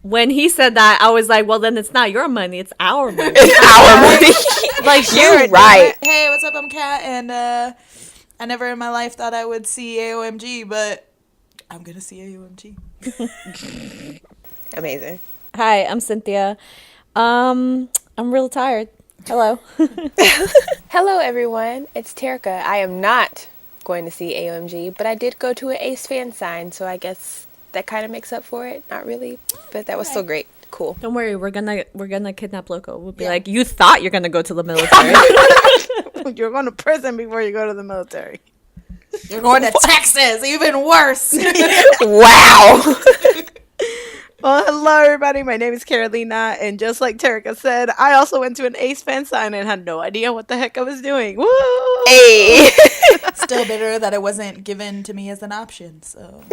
When he said that, I was like, well, then it's not your money, it's our money. It's our money. Like, you're right. Hey, what's up? I'm Kat, and I never in my life thought I would see AOMG, but I'm gonna see AOMG. Amazing. Hi, I'm Cynthia. I'm real tired. Hello. Hello, everyone. It's Terica. I am not going to see AOMG, but I did go to an Ace fan sign, so I guess that kind of makes up for it. Not really, but that was still great. Cool. Don't worry, we're gonna kidnap Loco. We'll be like, you thought you're gonna go to the military. You're going to prison before you go to the military. You're going to Texas, even worse. Wow. Well, hello, everybody. My name is Carolina, and just like Terica said, I also went to an Ace fan sign and had no idea what the heck I was doing. Woo! Hey. Still bitter that it wasn't given to me as an option, so...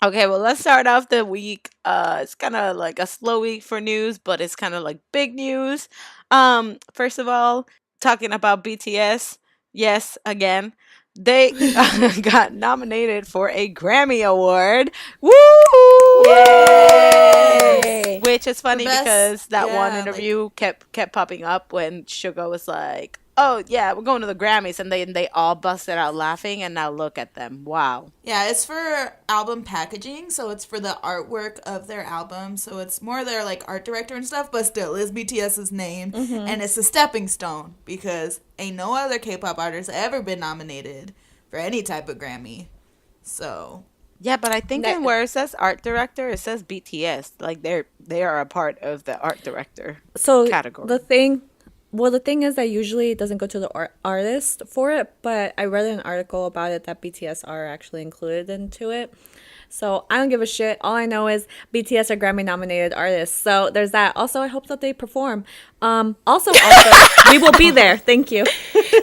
Okay, well, let's start off the week. It's kind of like a slow week for news, but it's kind of like big news. First of all, talking about BTS, yes, again, they got nominated for a Grammy Award. Woo! Yay! Which is funny best- because that yeah, one interview kept popping up when Suga was like, "Oh yeah, we're going to the Grammys," and they all busted out laughing. And now look at them! Wow. Yeah, it's for album packaging, so it's for the artwork of their album. So it's more their like art director and stuff, but still is BTS's name, and it's a stepping stone because ain't no other K-pop artist ever been nominated for any type of Grammy. So Yeah, but I think in where it says art director, it says BTS. Like they are a part of the art director So category. the thing is that usually it doesn't go to the artist for it, but I read an article about it that BTS are actually included into it. So I don't give a shit. All I know is BTS are Grammy nominated artists. So there's that. Also, I hope that they perform. Also, we will be there. Thank you.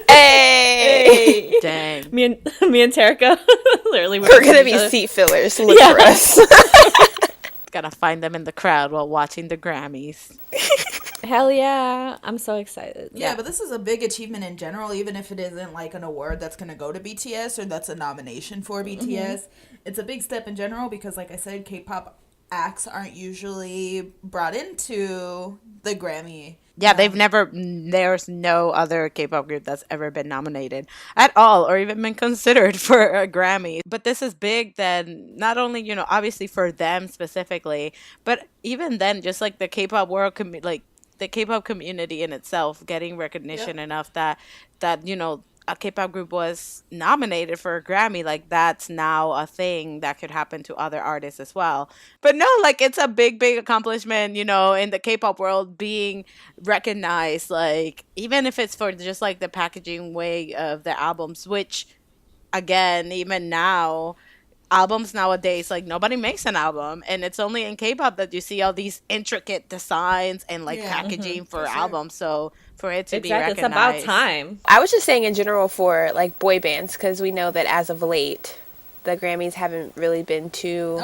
Hey. Dang. Me and Terica, literally, We're going to be seat fillers. Look for us. Gotta find them in the crowd while watching the Grammys. Hell yeah! I'm so excited. yeah, but this is a big achievement in general, even if it isn't like an award that's gonna go to BTS or that's a nomination for BTS. It's a big step in general because, like I said, K-pop acts aren't usually brought into the Grammy. Yeah, there's no other K-pop group that's ever been nominated at all or even been considered for a Grammy. But this is big then, not only, obviously for them specifically, but even then, just like the K-pop world, like the K-pop community in itself getting recognition enough that a K-pop group was nominated for a Grammy, like that's now a thing that could happen to other artists as well. But no, like it's a big accomplishment, in the K-pop world being recognized, like even if it's for just like the packaging way of the albums, which again, even now, albums nowadays, like nobody makes an album, and it's only in K-pop that you see all these intricate designs and like packaging for albums. So for it to be recognized, it's about time. I was just saying in general for like boy bands, because we know that as of late, the Grammys haven't really been too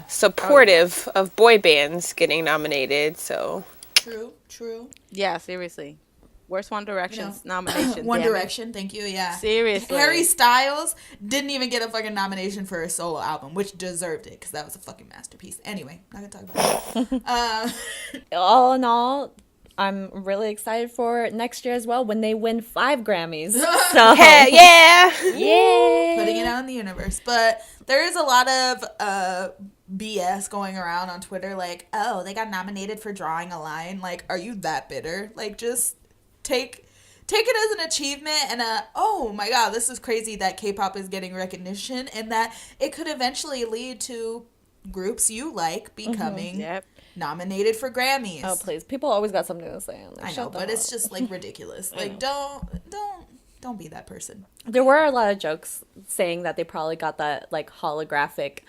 supportive of boy bands getting nominated. So True. Yeah, seriously. Where's One Direction's nomination? One Direction, thank you, yeah. Seriously. Harry Styles didn't even get a fucking nomination for a solo album, which deserved it, because that was a fucking masterpiece. Anyway, not gonna talk about it. All in all, I'm really excited for next year as well when they win 5 Grammys. So yeah. yay! Putting it out in the universe. But there is a lot of BS going around on Twitter, like, oh, they got nominated for drawing a line. Like, are you that bitter? Like, just take it as an achievement and oh my god, this is crazy that K-pop is getting recognition and that it could eventually lead to groups you like becoming nominated for Grammys. Oh please, people always got something to say. I know, but it's just like ridiculous. Like don't be that person. There were a lot of jokes saying that they probably got that like holographic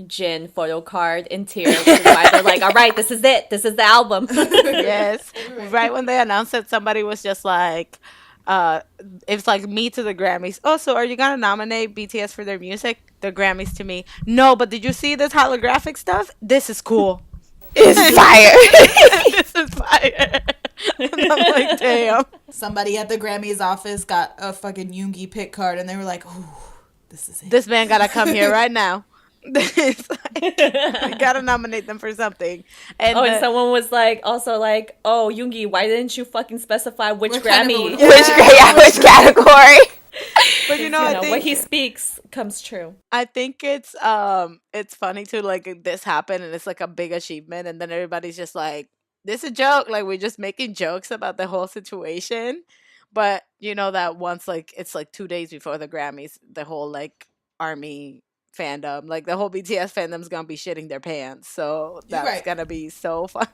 Jin photo card in tears. Which is why they're like, all right, this is it. This is the album. Yes. Right when they announced it, somebody was just like, it's like me to the Grammys. Oh, so are you going to nominate BTS for their music? The Grammys to me. No, but did you see this holographic stuff? This is cool. It's fire. This is fire. And I'm like, damn. Somebody at the Grammys office got a fucking Yoongi pick card and they were like, ooh, this is it. This man got to come here right now. It's like, you gotta nominate them for something. And Oh, and someone was like, also like, oh, Yoongi, why didn't you fucking specify which What kind of Grammy? a- Which category? but you know, You I know, think what he speaks comes true. I think it's funny too, like this happened and it's like a big achievement and then everybody's just like, this is a joke, like we're just making jokes about the whole situation. But you know that once like it's like 2 days before the Grammys, the whole like army fandom, like the whole BTS fandom's gonna be shitting their pants. So You're that's right. gonna be so fun.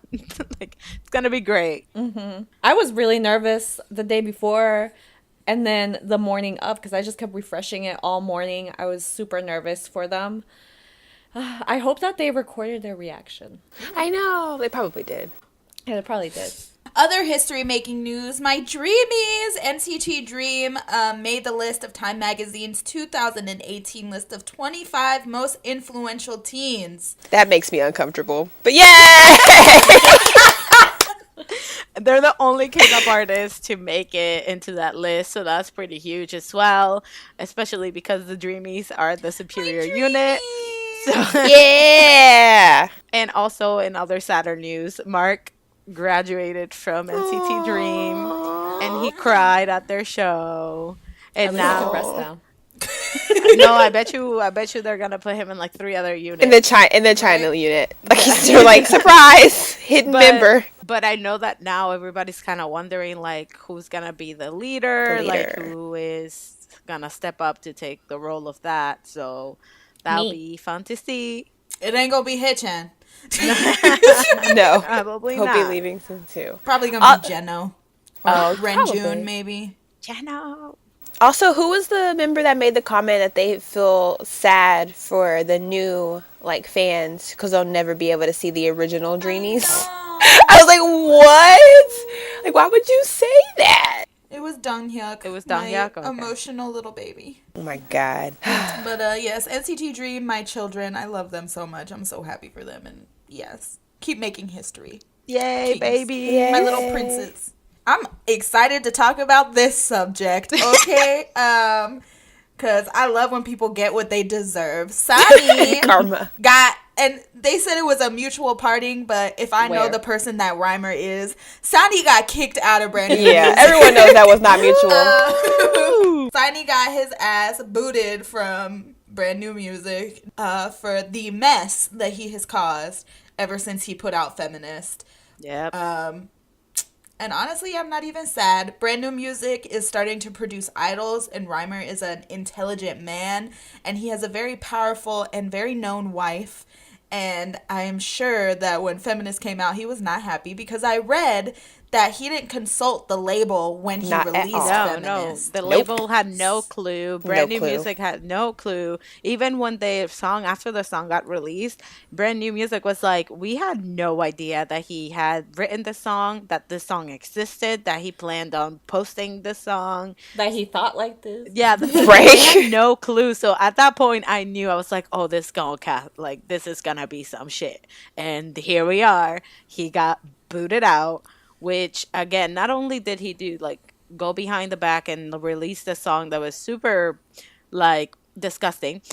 Like it's gonna be great. I was really nervous the day before and then the morning of because I just kept refreshing it all morning. I was super nervous for them. I hope that they recorded their reaction. I know. They probably did. Yeah, they probably did. Other history making news, my Dreamies, NCT Dream, made the list of Time Magazine's 2018 list of 25 most influential teens. That makes me uncomfortable. But yeah! They're the only K-pop artists to make it into that list, so that's pretty huge as well. Especially because the Dreamies are the superior unit. So Yeah! and also in other sadder news, Mark graduated from NCT Dream, and he cried at their show. And At least he can now, rest now. no, I bet you they're gonna put him in like 3 other units. In the China unit. Like they're like, surprise! Hidden member. But I know that now everybody's kind of wondering like who's gonna be the leader, like who is gonna step up to take the role of that. So that'll Me. be fun to see. It ain't gonna be Hitchan. No. Probably He'll be not. leaving soon too. Probably gonna be Jeno. Or probably. Renjun, maybe. Jeno. Also, who was the member that made the comment that they feel sad for the new like fans because they'll never be able to see the original Dreamies? I was like, what? Like, why would you say that? It was Dong Hyuk. It was Dong Hyuk, okay. Emotional little baby. Oh my god. But yes, NCT Dream, my children. I love them so much. I'm so happy for them. And yes, keep making history. Yay, Jeez. baby. Yay. My little princes. I'm excited to talk about this subject, okay? Because I love when people get what they deserve. Sunny Karma. got, and they said it was a mutual parting, but if I know Where? the person that Rhymer is, Sunny got kicked out of Brand New Yeah, Music. everyone knows that was not mutual. Sunny got his ass booted from Brand New Music for the mess that he has caused ever since he put out Feminist. Yep. And honestly, I'm not even sad. Brand New Music is starting to produce idols, and Rhymer is an intelligent man, and he has a very powerful and very known wife. And I am sure that when Feminist came out, he was not happy because I read that he didn't consult the label when he Not at released all. No, Feminist. the Nope. label had no clue. Brand New clue. Music had no clue. Even when the song, after the song got released, Brand New Music was like, we had no idea that he had written the song, that this song existed, that he planned on posting the song. That he thought like this. Yeah, Right. they had no clue. So at that point, I knew, I was like, oh, this gonna like this is gonna be some shit. And here we are. He got booted out. Which again, not only did he do like go behind the back and release the song that was super like disgusting,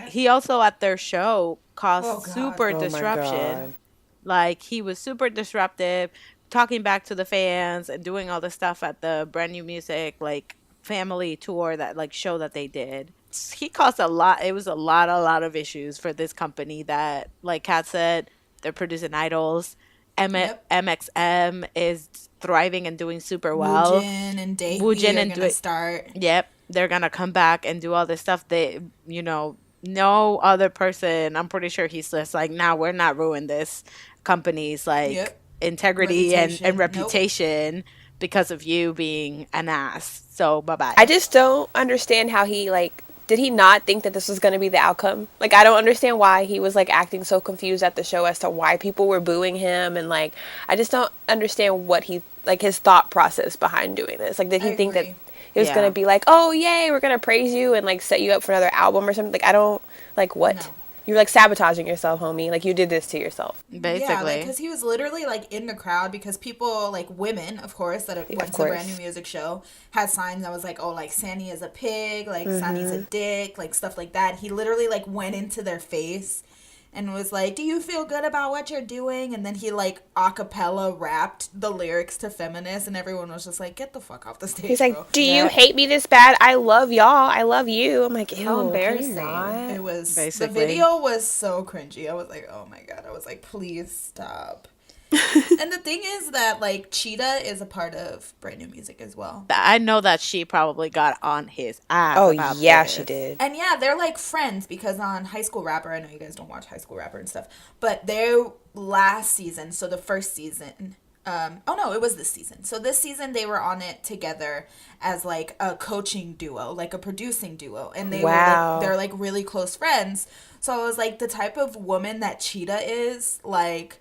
he also at their show caused Oh, God. super Oh my disruption. God. Like he was super disruptive, talking back to the fans and doing all the stuff at the Brand New Music like family tour, that like show that they did. He caused a lot. It was a lot of issues for this company that, like Kat said, they're producing idols. Yep. MXM is thriving and doing super well. Woojin and Daehee Woojin are and going to start. Yep, they're gonna come back and do all this stuff. They, no other person. I'm pretty sure he's just like, nah, we're not ruining this company's like Yep. integrity Reputation. and Nope. reputation because of you being an ass. So bye bye. I just don't understand how he like. Did he not think that this was going to be the outcome? Like, I don't understand why he was like acting so confused at the show as to why people were booing him, and like, I just don't understand what he like his thought process behind doing this. Like, did he I think that agree. it was Yeah. going to be like, oh yay, we're going to praise you and like set you up for another album or something? Like, I don't like what. No. You're like sabotaging yourself, homie. Like you did this to yourself. Yeah, like, Basically. because he was literally, like, in the crowd because people, like, women, of course, that went Of to the Brand New course. Music Show had signs that was like, oh, like, Sandy is a pig, like, Sandy's a dick, like, stuff like that. He literally, like, went into their face and was like, do you feel good about what you're doing? And then he, like, a cappella rapped the lyrics to Feminist, and everyone was just like, get the fuck off the He's stage, bro. like, "Do you Yeah. hate me this bad? I love y'all. I love you." I'm like, How "Ew, can you embarrassing. not?" It was, the Basically. video was so cringy. I was like, oh my god. I was like, please stop. And the thing is that, like, Cheetah is a part of Brand New Music as well. I know that she probably got on his ass Oh about yeah, she this. did. And yeah, they're like friends because on High School Rapper, I know you guys don't watch High School Rapper and stuff, but their last season, so the first season, oh no, it was this season. So this season they were on it together as like a coaching duo, like a producing duo, and they were Wow. like, they're like really close friends. So I was like, the type of woman that Cheetah is, like,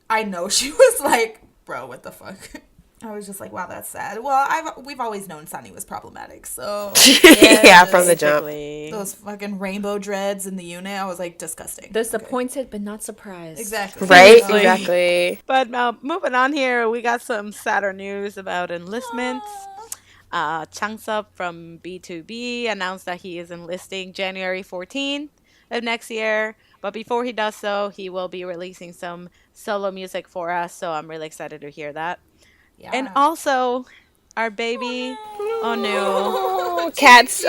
I know she was like, bro, what the fuck? I was just like, wow, that's sad. Well, we've always known Sunny was problematic, so Yeah, from the jump. Basically. those fucking rainbow dreads in the unit, I was like, disgusting. Disappointed but not surprised. Exactly. Right? Seriously. Exactly. But moving on here, we got some sadder news about enlistments. Changsup from B2B announced that he is enlisting January 14th of next year. But before he does so, he will be releasing some solo music for us. So I'm really excited to hear that. Yeah. And also, our baby, Onew. Oh, Cat's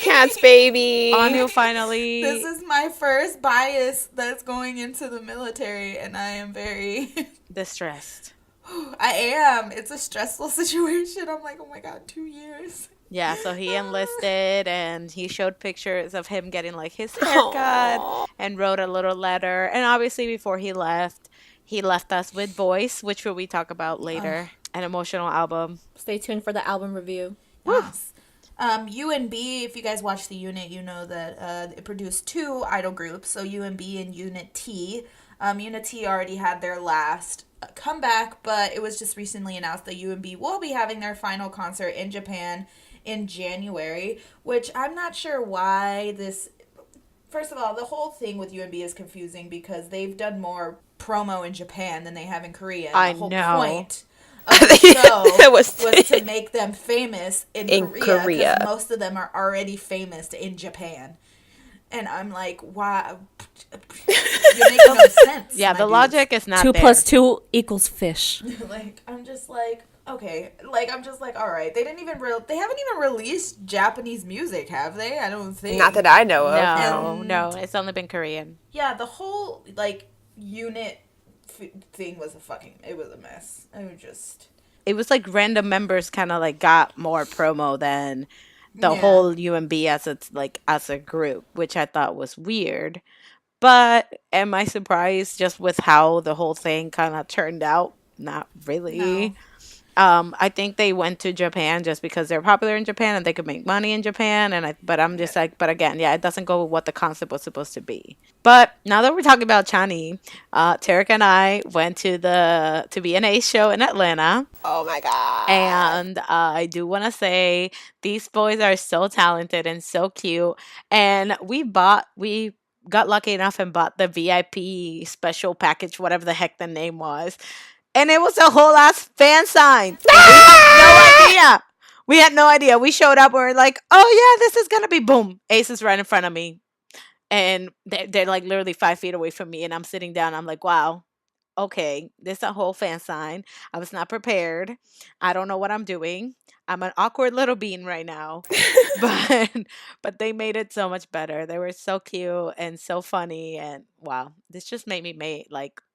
Cat's baby. Onew finally. This is my first bias that's going into the military, and I am very. Distressed. I am. It's a stressful situation. I'm like, oh my god, 2 years. Yeah, so he enlisted and he showed pictures of him getting like his haircut and wrote a little letter. And obviously, before he left us with Voice, which will we talk about later, an emotional album. Stay tuned for the album review. Yes. UNB, if you guys watch the unit, you know that it produced two idol groups, so UNB and Unit T. Unit T already had their last comeback, but it was just recently announced that UNB will be having their final concert in Japan in January, which I'm not sure why this. First of all, the whole thing with UNB is confusing because they've done more promo in Japan than they have in Korea. And I the whole know. point of the show Was- was to make them famous in Korea. Korea. 'Cause most of them are already famous in Japan. And I'm like, why? You're making no sense. Yeah, my the dudes. logic is not 2 there. plus 2 equals fish. Like, I'm just like, okay. Like, I'm just like, all right. They haven't even released Japanese music, have they? I don't think. Not that I know of. No, And- no, it's only been Korean. Yeah, the whole, like, unit thing was it was a mess. It was like random members kind of like got more promo than the Yeah. whole UMB as a group, which I thought was weird. But am I surprised just with how the whole thing kind of turned out? Not really. No. I think they went to Japan just because they're popular in Japan and they could make money in Japan. But I'm just like, but again, yeah, it doesn't go with what the concept was supposed to be. But now that we're talking about Chani, Tarek and I went to the B&A show in Atlanta. Oh my god. And I do want to say these boys are so talented and so cute. And we got lucky enough and bought the VIP special package, whatever the heck the name was. And it was a whole ass fan sign. We had no idea. We had no idea. We showed up. We were like, oh yeah, this is going to be boom. Ace is right in front of me. And they're like literally 5 feet away from me. And I'm sitting down. I'm like, wow. Okay, this is a whole fan sign. I was not prepared. I don't know what I'm doing. I'm an awkward little bean right now. but they made it so much better. They were so cute and so funny, and wow, this just made me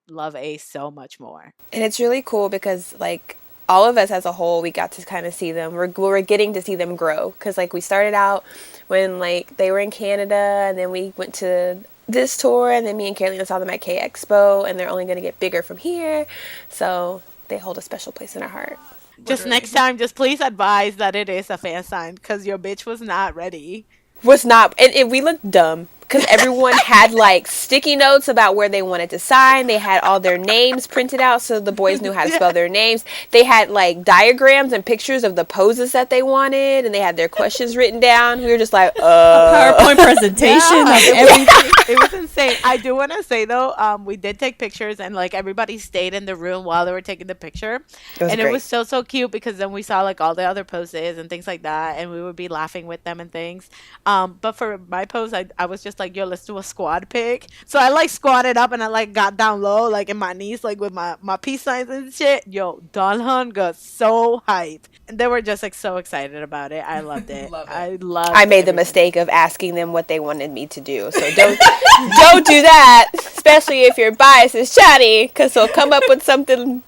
love Ace so much more. And it's really cool because, like, all of us as a whole, we got to kind of see them. We're getting to see them grow. Because, like, we started out when, like, they were in Canada, and then we went to this tour, and then me and Carolina saw them at K Expo, and they're only going to get bigger from here. So they hold a special place in our heart. Just next time, just please advise that it is a fan sign because your bitch was not ready. Was not, and we looked dumb. because everyone had like sticky notes about where they wanted to sign. They had all their names printed out so the boys knew how to spell their names. They had like diagrams and pictures of the poses that they wanted, and they had their questions written down. We were just like, PowerPoint presentation of everything. It was insane. I do want to say though, we did take pictures, and like everybody stayed in the room while they were taking the picture, and it was so cute because then we saw like all the other poses and things like that, and we would be laughing with them and things. But for my pose, I was just like, yo, let's do a squad pic. So I like squatted up and I like got down low, like in my knees, like with my peace signs and shit. Yo, Donhan got so hype. And they were just like so excited about it. I loved it. I made the mistake of asking them what they wanted me to do. So don't do that, especially if your bias is chatty, because they'll come up with something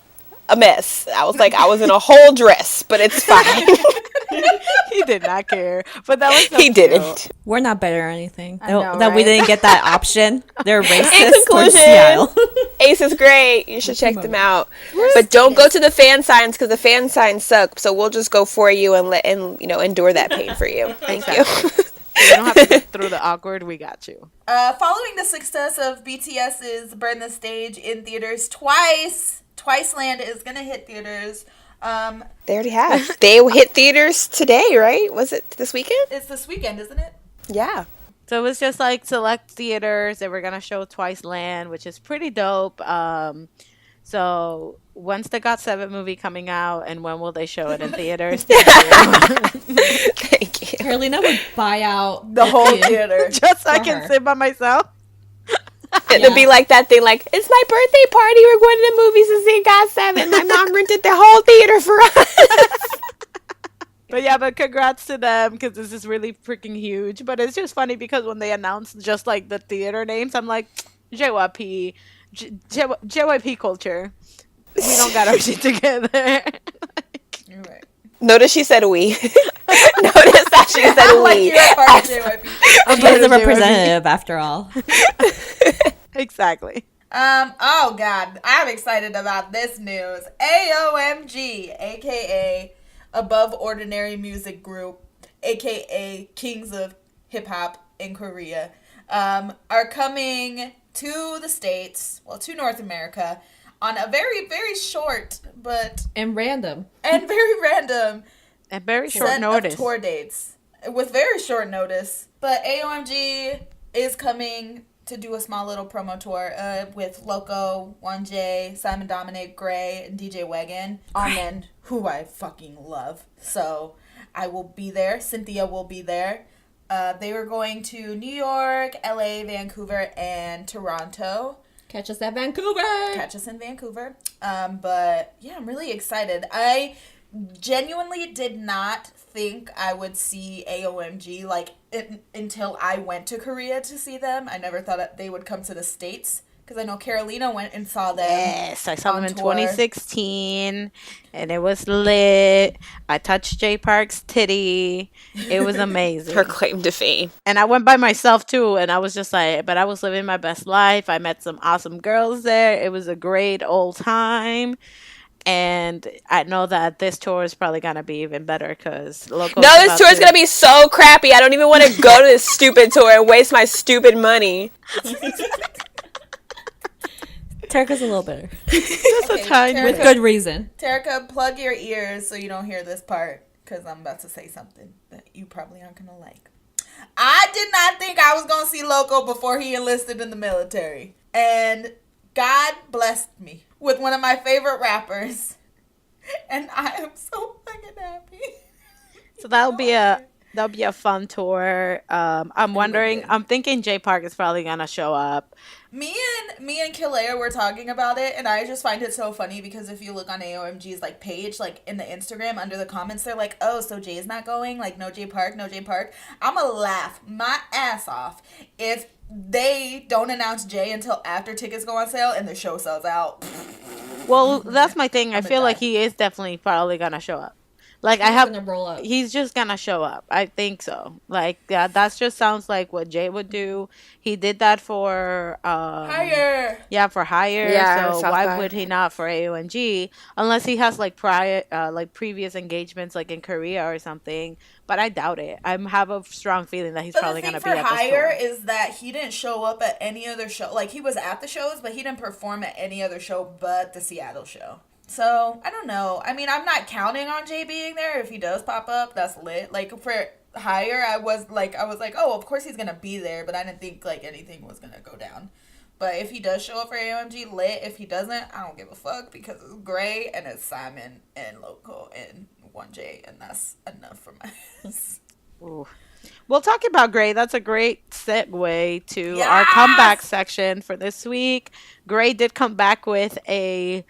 a mess. I was like, I was in a whole dress, but it's fine. He did not care, but that was so he cute. didn't. We're not better or anything. I know, that we right? didn't get that option. They're In racist towards conclusion, Seattle. Ace is great. You should check them out. But don't go to the fan signs because the fan signs suck. So we'll just go for you and endure that pain for you. Thank you. You don't have to go through the awkward. We got you. Following the success of BTS's Burn the Stage in theaters twice, Twiceland is gonna hit theaters. They already have. They hit theaters today, right? Was it this weekend? It's this weekend, isn't it? Yeah. So it was just like select theaters that were gonna show Twice Land, which is pretty dope. So when's the GOT7 movie coming out, and when will they show it in theaters? Thank you. Carolina would buy out The whole theater. Just so I For can her. sit by myself. It'll be like that thing, like, it's my birthday party. We're going to the movies to see GOT7. My mom rented the whole theater for us. But congrats to them because this is really freaking huge. But it's just funny because when they announced just like the theater names, I'm like, JYP, JYP culture. We don't got our shit together. You're right. Notice she said we. Notice that she said Like we. you're a part of JYP. She's a representative after all. Exactly. Oh God, I'm excited about this news. AOMG, aka Above Ordinary Music Group, aka Kings of Hip Hop in Korea, are coming to the States, well, to North America, on a very, very short And random. and very random At very short set notice. of tour dates. With very short notice. But AOMG is coming to do a small little promo tour with Loco, 1J, Simon Dominic, Gray, and DJ Wagon. Amen, who I fucking love. So I will be there. Cynthia will be there. They were going to New York, LA, Vancouver, and Toronto. Catch us at Vancouver. Catch us in Vancouver. But yeah, I'm really excited. I genuinely did not think I would see AOMG until I went to Korea to see them. I never thought that they would come to the States because I know Carolina went and saw them. Yes, I saw them on in tour. 2016, and it was lit. I touched Jay Park's titty. It was amazing. Her claim to fame. And I went by myself too, and I was just like, but I was living my best life. I met some awesome girls there. It was a great old time. And I know that this tour is probably gonna be even better because No, this tour is going to be so crappy. I don't even want to go to this stupid tour and waste my stupid money. Terika's a little bitter. just a tiny With good reason. Terika, plug your ears so you don't hear this part because I'm about to say something that you probably aren't going to like. I did not think I was going to see Loco before he enlisted in the military. And God blessed me with one of my favorite rappers. And I am so fucking happy. So that'll be a fun tour. I'm wondering. I'm thinking Jay Park is probably gonna show up. Me and Kilea were talking about it, and I just find it so funny because if you look on AOMG's like page, like in the Instagram under the comments, they're like, "Oh, so Jay's not going? Like no Jay Park, no Jay Park." I'ma laugh my ass off if they don't announce Jay until after tickets go on sale and the show sells out. Well, that's my thing. I I'm feel gonna like die. he is definitely probably gonna show up. Like I He's have, gonna roll up. he's just gonna show up. I think so. Like yeah, that just sounds like what Jay would do. He did that for Higher. yeah, for Hire. Yeah, So South why by. would he not for AONG? Unless he has like prior like previous engagements like in Korea or something. But I doubt it. I have a strong feeling that he's But the probably thing gonna for be at this Higher tour. is that he didn't show up at any other show. Like, he was at the shows, but he didn't perform at any other show but the Seattle show. So, I don't know. I mean, I'm not counting on Jay being there. If he does pop up, that's lit. Like, for Higher, I was like, oh, of course he's gonna be there, but I didn't think, like, anything was gonna go down. But if he does show up for AOMG, lit. If he doesn't, I don't give a fuck, because it's Gray and it's Simon and Loco and 1J, and that's enough for my ass. Ooh. Well, talking about Gray, that's a great segue to our comeback Yes! section for this week. Gray did come back with a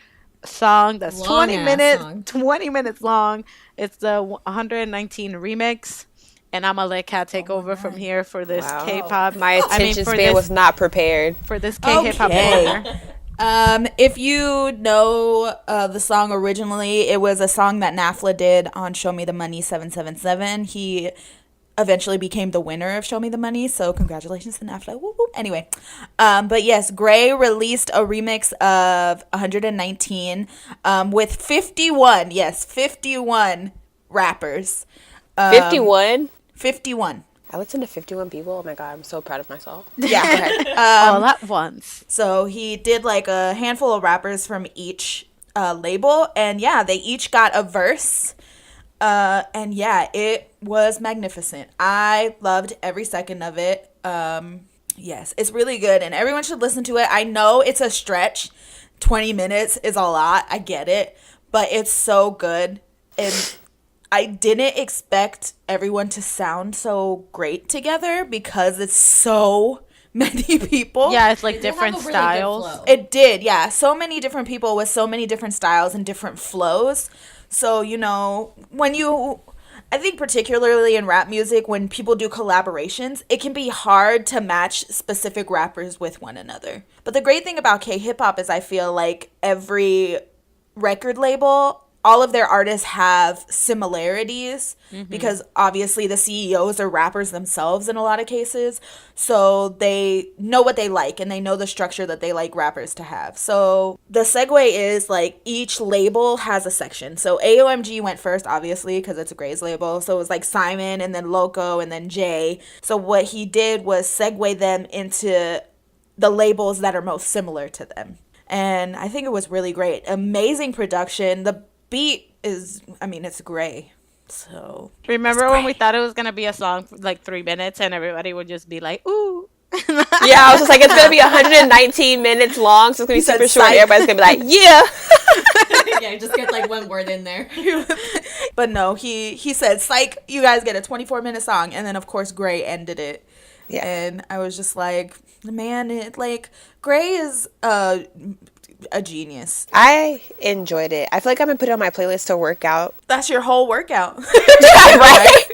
song that's Long 20 ass minutes, song. 20 minutes long. It's the 119 remix, and I'm gonna let Kat take over from here for this Wow. K-pop. My attention for span this was not prepared. for this K-hip-hop Okay. corner. If you know the song originally, it was a song that Nafla did on Show Me the Money 777. He eventually became the winner of Show Me the Money, so congratulations to Nafla. Whoop, whoop. Anyway, but yes, Gray released a remix of 119 with 51, yes, 51 rappers. 51? 51. I listened to 51 people. Oh my god, I'm so proud of myself. Yeah. All at once. So he did like a handful of rappers from each label, and yeah, they each got a verse. And yeah, it was magnificent. I loved every second of it. Yes, it's really good, and everyone should listen to it. I know it's a stretch. 20 minutes is a lot. I get it, but it's so good. And I didn't expect everyone to sound so great together because it's so many people. Yeah, it's like They have different a really good styles. flow. It did, yeah. So many different people with so many different styles and different flows. So, you know, I think particularly in rap music, when people do collaborations, it can be hard to match specific rappers with one another. But the great thing about K-hip hop is I feel like every record label, all of their artists have similarities because obviously the CEOs are rappers themselves in a lot of cases. So they know what they like and they know the structure that they like rappers to have. So the segue is like each label has a section. So AOMG went first, obviously, because it's a Gray's label. So it was like Simon and then Loco and then Jay. So what he did was segue them into the labels that are most similar to them. And I think it was really great. Amazing production. The beat is, I mean, it's Gray. So Remember when we thought it was gonna be a song for like 3 minutes and everybody would just be like, "Ooh." Yeah, I was just like, it's gonna be 119 minutes long, so it's gonna be said super short. psych. Everybody's gonna be like, yeah. Yeah, just get like one word in there. but no, he said, psych, you guys get a 24-minute song. And then, of course, Gray ended it. Yeah. And I was just like, man, Gray is a genius. I enjoyed it. I feel like I'm gonna put it on my playlist to work out. That's your whole workout. Right?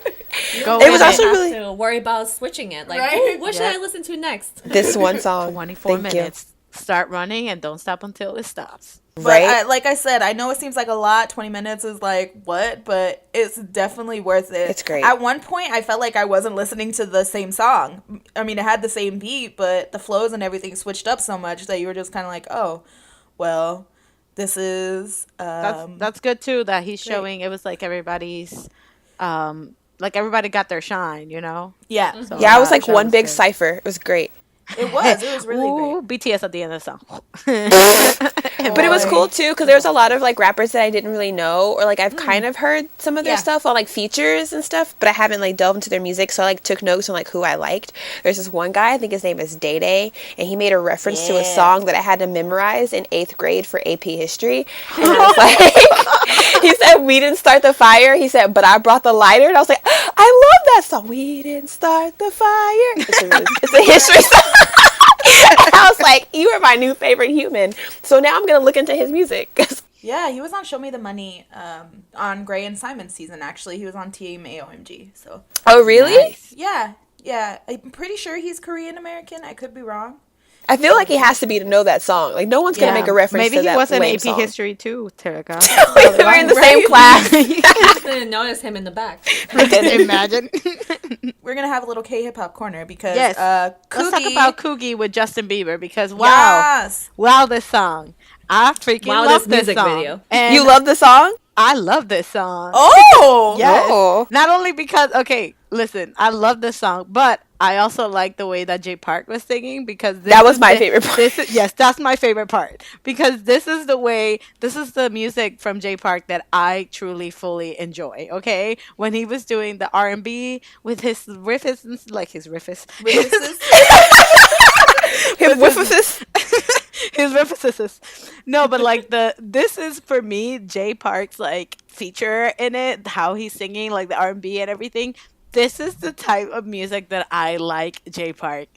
Go It with was also really To worry about switching it. Like, Right? ooh, what should Yeah. I listen to next? this one song. 24 Thank you. minutes. Start running and don't stop until it stops. But Right? like I said, I know it seems like a lot. 20 minutes is like, what? But it's definitely worth it. It's great. At one point, I felt like I wasn't listening to the same song. I mean, it had the same beat, but the flows and everything switched up so much that you were just kind of like, oh, well, this is... That's good too that he's showing it was like everybody's like everybody got their shine, you know? yeah. So Yeah, I was like that one was big good. cipher. It was great. It was really Ooh, great. BTS at the end of the song. But it was cool too because there was a lot of like rappers that I didn't really know, or like I've kind of heard some of their Yeah. stuff on like features and stuff, but I haven't like delved into their music. So I like took notes on like who I liked. There's this one guy, I think his name is Day Day, and he made a reference to a Yeah. song that I had to memorize in 8th grade for AP history. And I was like, he said, "We didn't start the fire." He said, "But I brought the lighter." And I was like, I love that song. We didn't start the fire. It's a history song. I was like, you are my new favorite human. So now I'm going to look into his music. Yeah, he was on Show Me the Money on Gray and Simon's season, actually. He was on Team AOMG, so... Oh, really? Yeah, I'm pretty sure he's Korean American. I could be wrong. I feel like he has to be to know that song. Like, no one's going to make a reference Maybe to he that was in lame AP song. history too, Terica. We're in the same class. Just didn't notice him in the back. Imagine. We're gonna have a little K-hip-hop corner because Yes. Coogie, Let's talk about Coogie with Justin Bieber because wow, yes, wow, this song. I freaking Wow, love this this music song. video. And You love the song? I love this song. oh Yes. Oh. Not only because, okay, listen, I love this song, but I also like the way that Jay Park was singing because That was my favorite part. Yes, that's my favorite part because this is the music from Jay Park that I truly fully enjoy. Okay, when he was doing the R&B with his riffs, like his riffs, Him with this. his references. No, but like this is for me Jay Park's like feature in it, how he's singing like the R&B and everything. This is the type of music that I like Jay Park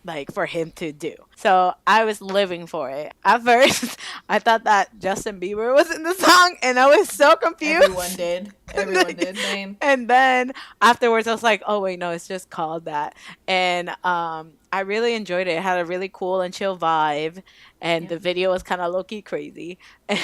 like for him to do. So I was living for it. At first, I thought that Justin Bieber was in the song, and I was so confused. everyone did. Everyone did. Same. And then afterwards, I was like, "Oh wait, no, it's just called that." And I really enjoyed it. It had a really cool and chill vibe, and the video was kind of low key crazy, and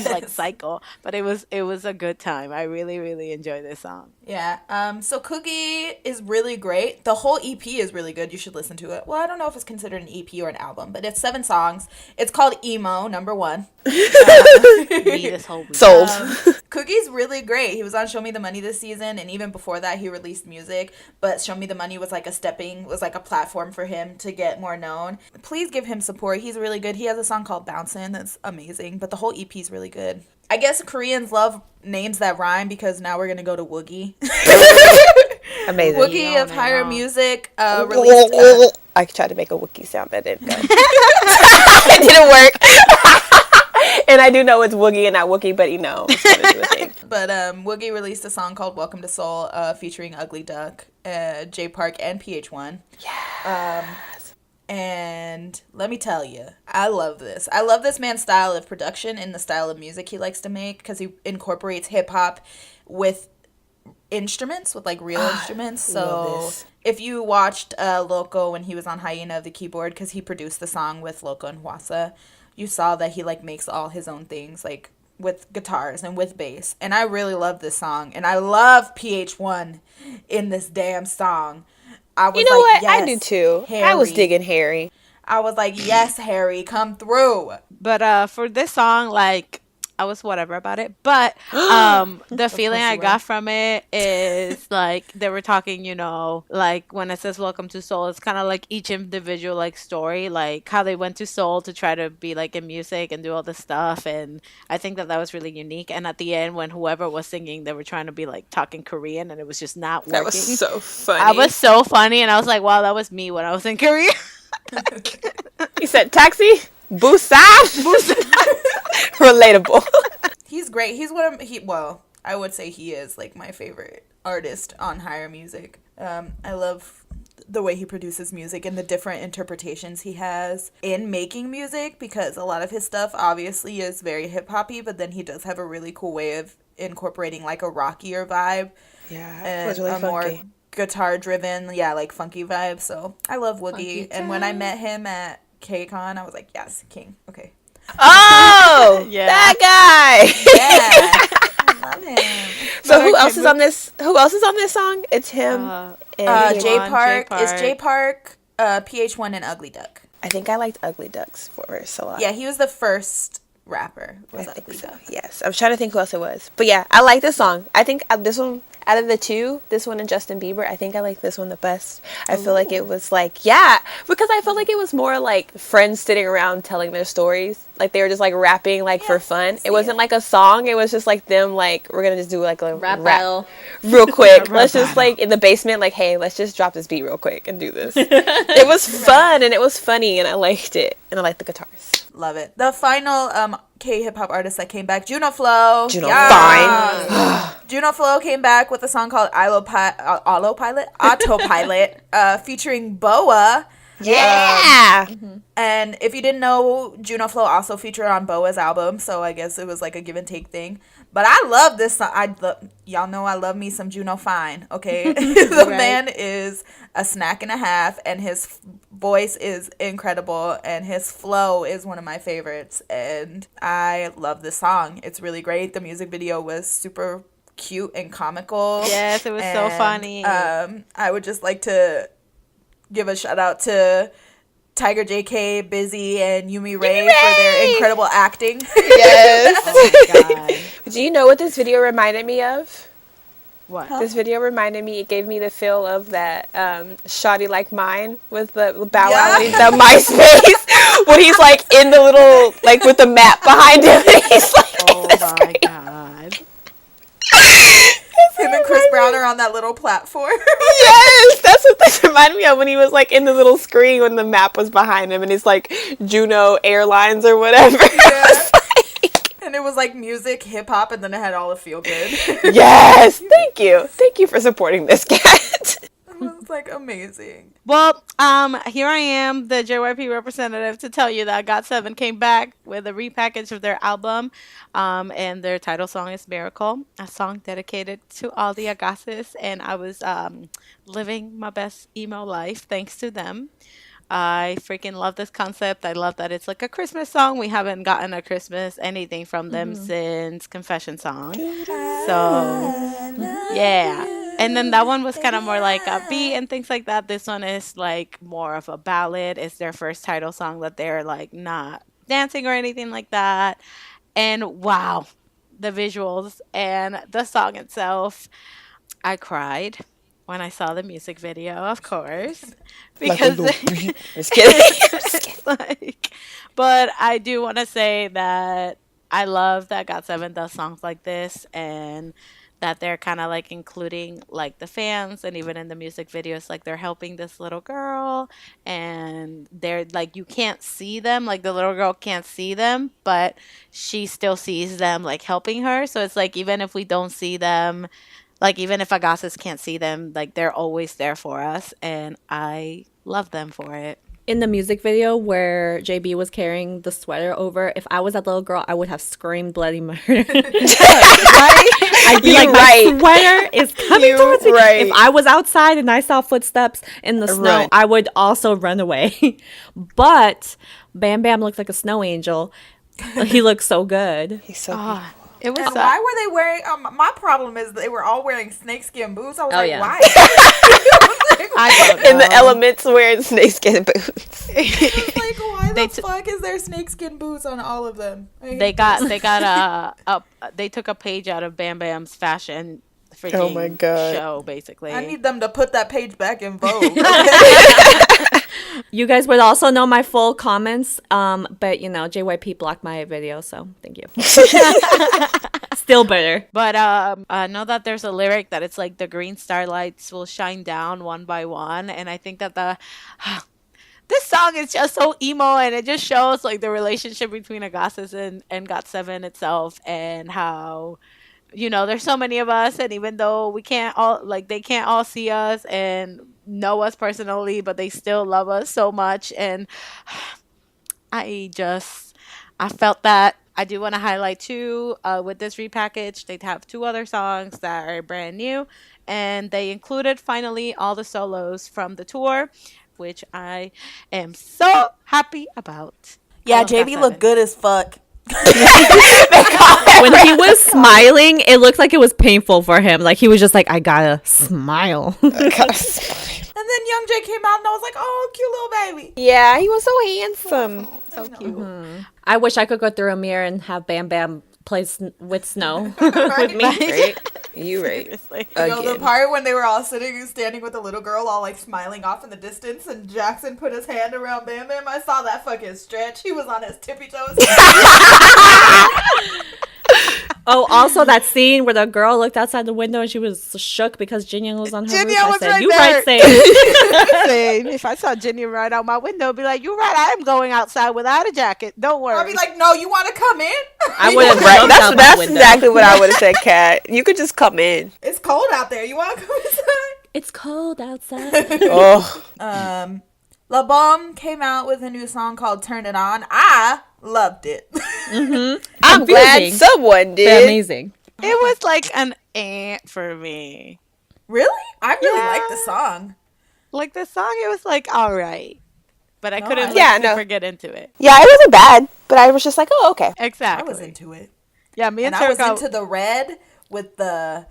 like psycho. But it was a good time. I really really enjoyed this song. Yeah. So Coogie is really great. The whole EP is really good. You should listen to it. Well, I don't know if it's considered an EP or an album, but it's 7 songs. It's called Emo, number 1. Me this whole week. Sold. Coogie's really great. He was on Show Me the Money this season, and even before that, he released music. But Show Me the Money was like a platform for him to get more known. Please give him support. He's really good. He has a song called Bouncin' that's amazing, but the whole EP is really good. I guess Koreans love names that rhyme because now we're gonna go to Woogie. Amazing. Woogie of Higher Music released. I tried to make a Wookiee sound, that didn't go. It didn't work. And I do know it's Woogie and not Wookie, but it's gonna do a thing. But Woogie released a song called Welcome to Seoul featuring Ugly Duck, Jay Park, and PH1. Yeah. And let me tell you, I love this. I love this man's style of production and the style of music he likes to make because he incorporates hip-hop with instruments, with like real instruments. So if you watched Loco when he was on Hyena of the Keyboard, because he produced the song with Loco and Hwasa, you saw that he like makes all his own things, like with guitars and with bass. And I really love this song, and I love PH1 in this damn song. I was What? Yes, I do too. Harry. I was digging Harry. I was like, yes, Harry, come through. But for this song, like I was whatever about it. But the feeling I got from it is like they were talking, like when it says "Welcome to Seoul," it's kind of like each individual like story, like how they went to Seoul to try to be like in music and do all this stuff. And I think that was really unique. And at the end, when whoever was singing, they were trying to be like talking Korean, and it was just not working. That was so funny. I was so funny, and I was like, wow, that was me when I was in Korea. He said, "Taxi, Busan." Relatable. He's great. He's I would say he is like my favorite artist on Higher Music. I love the way he produces music and the different interpretations he has in making music, because a lot of his stuff obviously is very hip-hoppy, but then he does have a really cool way of incorporating like a rockier vibe. Yeah, it was And really a more funky. guitar-driven, like funky vibe. So I love Woogie. Funky And when I met him at KCON, I was like, yes, king. Okay. Oh, Yeah. that guy. Yeah. I love him. So who else is on this? Who else is on this song? It's him. And Jay Jay Park. Park. Is Jay Park, PH1, and Ugly Duck. I think I liked Ugly Ducks first a lot. Yeah, he was the first rapper. Was I think Ugly so. Duck. Yes, I'm trying to think who else it was, but yeah, I like this song. I think this one out of the two, this one and Justin Bieber, I think I like this one the best. I feel like it was like, because I felt like it was more like friends sitting around telling their stories. Like they were just like rapping like for fun. It wasn't like a song. It was just like them like, we're gonna just do like a Rap battle. real quick. Let's just like in the basement, like, hey, let's just drop this beat real quick and do this. It was fun and it was funny and I liked it and I liked the guitars. Love it. The final K-hip hop artist that came back, Junoflo. Junoflo came back with a song called Autopilot, featuring Boa. Yeah. And if you didn't know, Junoflo also featured on Boa's album, so I guess it was like a give and take thing. But I love this song. Y'all know I love me some Juno Fine, okay? The man is a snack and a half, and his voice is incredible, and his flow is one of my favorites. And I love this song. It's really great. The music video was super cute and comical. Yes, it was so funny. I would just like to give a shout out to Tiger JK, Busy, and Yumi Ray for their incredible acting. Yes. Oh my god. Do you know what this video reminded me of? What? This video reminded me, it gave me the feel of that Shoddy Like Mine with the Bow Wow, the MySpace, when he's like in the little, like with the map behind him, and he's like, Oh my god. Him and Chris Brown are on that little platform. Yes, that's what this reminded me of, when he was like in the little screen when the map was behind him, and it's like Juno Airlines or whatever. Yeah. And it was like music, hip hop, and then it had all the feel good. Yes, thank you for supporting this cat. It was like amazing. Well, here I am, the JYP representative, to tell you that GOT7 came back with a repackage of their album, and their title song is Miracle, a song dedicated to all the Agassiz, and I was living my best emo life thanks to them. I freaking love this concept. I love that it's like a Christmas song. We haven't gotten a Christmas anything from them since Confession Song. So, yeah. And then that one was kind of more like upbeat and things like that. This one is like more of a ballad. It's their first title song that they're like not dancing or anything like that. And wow, the visuals and the song itself. I cried when I saw the music video, of course, because Just kidding. but I do want to say that I love that GOT7 does songs like this, and that they're kind of like including like the fans, and even in the music videos, like they're helping this little girl, and they're like, you can't see them, like the little girl can't see them, but she still sees them like helping her. So it's like, even if we don't see them, like even if Agassiz can't see them, like they're always there for us, and I love them for it. In the music video where JB was carrying the sweater over, if I was that little girl, I would have screamed bloody murder. Right? I'd be like, my sweater is coming towards me. If I was outside and I saw footsteps in the snow, I would also run away. But Bam Bam looks like a snow angel. He looks so good. He's so beautiful. It was And why were they wearing? My problem is they were all wearing snakeskin boots. I was like, yeah. why? I don't know. In the elements wearing snakeskin boots. Like, why the fuck is there snakeskin boots on all of them? They took a page out of Bam Bam's fashion freaking Oh my God. show, basically. I need them to put that page back in Vogue. You guys would also know my full comments, but you know, JYP blocked my video, so thank you. Still bitter. But I know that there's a lyric that it's like the green starlights will shine down one by one, and I think that this song is just so emo, and it just shows like the relationship between Agassiz and GOT7 itself, and how, you know, there's so many of us, and even though we can't all, like, they can't all see us and know us personally, but they still love us so much. And I felt that. I do want to highlight too, with this repackage, they have 2 other songs that are brand new, and they included finally all the solos from the tour, which I am so happy about. Yeah, JB looked good as fuck. When he was smiling, it looked like it was painful for him. Like he was just like, I gotta smile. And then Young J came out and I was like, oh, cute little baby. Yeah, he was so handsome. So cute. I wish I could go through a mirror and have Bam Bam play with snow with me. Right? You right. Seriously. You know, the part when they were all standing with the little girl, all like smiling off in the distance, and Jackson put his hand around Bam Bam. I saw that fucking stretch. He was on his tippy toes. Oh, also that scene where the girl looked outside the window and she was shook because Jinyoung was on her roof. I was said, right "You there." right, Say." Same. If I saw Jenny right out my window, I'd be like, "You're right. I am going outside without a jacket. Don't worry." I'll be like, no, you want to come in? I would have Right. jumped out That's my window. exactly what I would have said, Kat. You could just come in. It's cold out there. You want to come inside? It's cold outside. Oh. La Bombe came out with a new song called Turn It On. I loved it. I'm glad Confusing, someone but did. amazing. It was like an ant for me. Really? I really liked the Yeah. song. Like the song, it was like all right, but I No, I couldn't like Yeah, liked it. no. super get into it. Yeah, it wasn't bad, but I was just like, oh, okay. I was Exactly. into it. Yeah, me and And I was Turco. into the red with the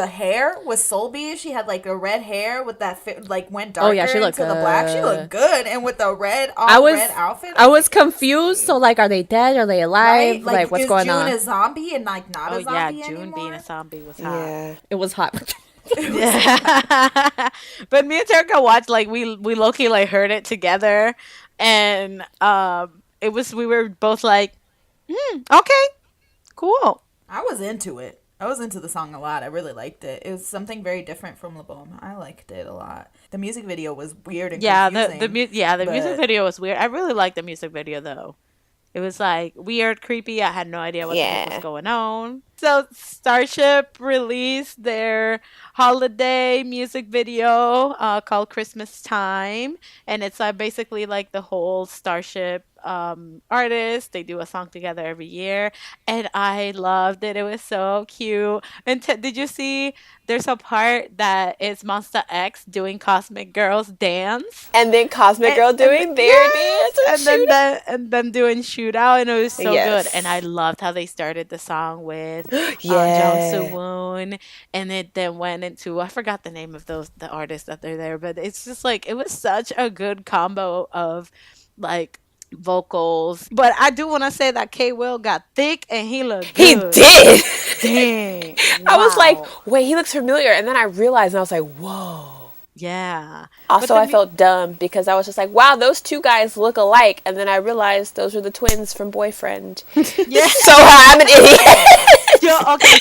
hair with Solby. She had like the red hair with that like went Oh darker yeah, she looked into the black. She looked good. good, and with the red I all red was outfit. I was like, yes, confused. queen. So like, are they dead? Are they Right? alive? Like, Like, what's is going June on? a zombie and like not Oh a yeah, zombie June being a anymore? zombie was hot. Yeah. It was hot. It was Yeah. But me and Turco watched like we low key like heard it together, and it was we were both like, okay, cool. I was into it. I was into the song a lot. I really liked it. It was something very different from La Bombe. I liked it a lot. The music video was weird and Yeah, confusing. the music But video was weird. I really liked the music video though. It was like weird, creepy. I had no idea what the heck was Yeah. going on. So Starship released their holiday music video called Christmas Time, and it's basically like the whole Starship artist. They do a song together every year, and I loved it. It was so cute. And did you see? There's a part that is Monster X doing Cosmic Girls dance. And then Cosmic Girl doing their dance and shoot. And then doing shootout, and it was so good. And I Yes. loved how they started the song with Jung Soo Yeah. Woon, and it then went into I forgot the name of the artists that they're there, but it's just like it was such a good combo of like vocals. But I do want to say that K Will got thick and he looked He good. did. Dang, I was like, wow, wait, he looks familiar. And then I realized, and I was like, whoa. yeah. But Also, the I felt dumb because I was just like, wow, those two guys look alike. And then I realized those were the twins from Boyfriend. yeah. So I'm an idiot. Yo, okay,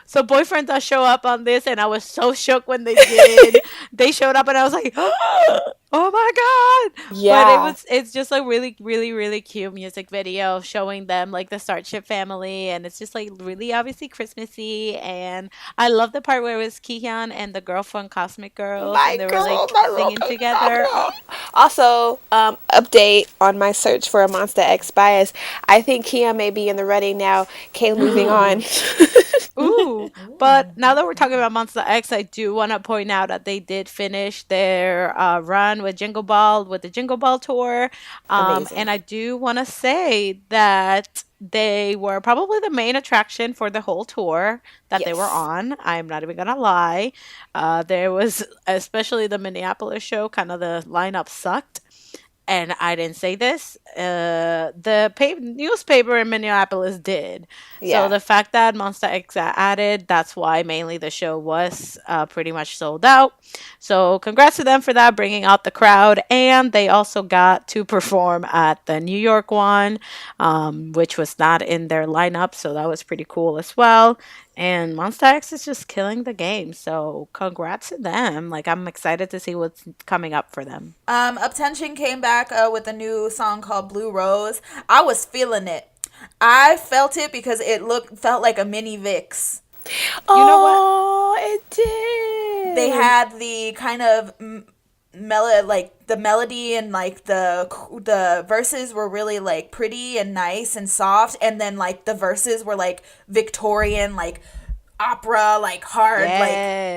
so boyfriend does show up on this, and I was so shook when they did. They showed up, and I was like, oh my god! But Yeah. it's just a really, really, really cute music video showing them like the Starship family, and it's just like really obviously Christmassy. And I love the part where it was Kihyun and the girl from Cosmic Girls, My and they were girl, like my little singing together. girl. Also, update on my search for a Monster X bias. I think Kia may be in the running now. Okay, moving on. Ooh, but now that we're talking about Monster X, I do want to point out that they did finish their run with Jingle Ball with the Jingle Ball tour, Amazing. and I do want to say that they were probably the main attraction for the whole tour that they were Yes. on. I'm not even gonna lie. There was especially the Minneapolis show. Kind of the lineup sucked. And I didn't say this. The newspaper in Minneapolis did. So Yeah. the fact that Monster X added, that's why mainly the show was pretty much sold out. So congrats to them for that, bringing out the crowd. And they also got to perform at the New York one, which was not in their lineup. So that was pretty cool as well. And Monster X is just killing the game. So congrats to them. Like I'm excited to see what's coming up for them. Uptension came back with a new song called Blue Rose. I was feeling it. I felt it because it felt like a mini Vix. You know what? Oh, it did. They had the kind of like the melody and like the verses were really like pretty and nice and soft, and then like the verses were like Victorian, like opera, like hard, like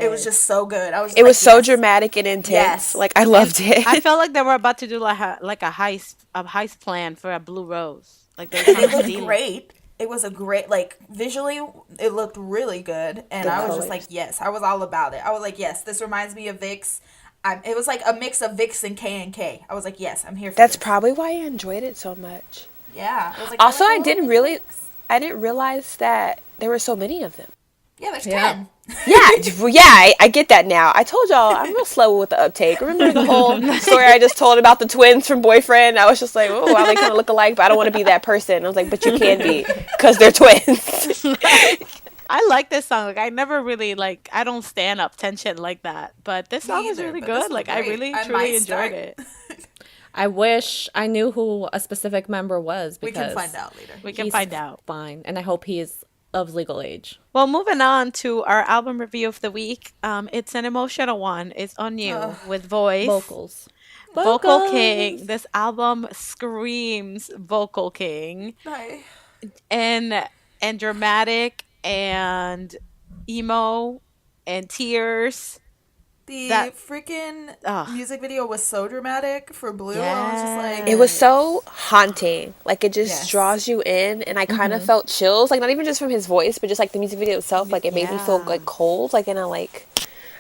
it was just so good. I was just It was so yes. dramatic and intense. Yes. Like I loved it. I felt like they were about to do like a heist plan for a Blue Rose. Like they were And trying it to looked steal it. great. It was a great, like, visually, it looked really good. And The I was just like, colors. yes, I was all about it. I was like, yes, this reminds me of Vix. It was like a mix of Vix and K&K. I was like, yes, I'm here for That's this. probably why I enjoyed it so much. Yeah. I was like, Also, I I didn't realize that there were so many of them. Yeah, there's Yeah. 10. Yeah, I get that now. I told y'all I'm real slow with the uptake. Remember the whole story I just told about the twins from Boyfriend? I was just like, oh, wow, they kind of look alike, but I don't want to be that person. I was like, but you can be because they're twins. I like this song. Like I never really like I don't stand up tension like that. But this song is either, really but this good. was Like I great. really I truly might enjoyed start. it. I wish I knew who a specific member was We because can find out later. We can he's find out. fine, and I hope he's of legal age. Well, moving on to our album review of the week. It's an emotional one. It's Onew with Voice. Vocals. Vocal Vocals. King. This album screams Vocal King. Right. and and dramatic and emo and tears. The That freaking oh music video was so dramatic for Blue. I was just It like, was yes. so haunting. Like it just yes. draws you in, and I kind of felt chills. Like not even just from his voice, but just like the music video itself. Like it made me feel Yeah. like cold. Like in a like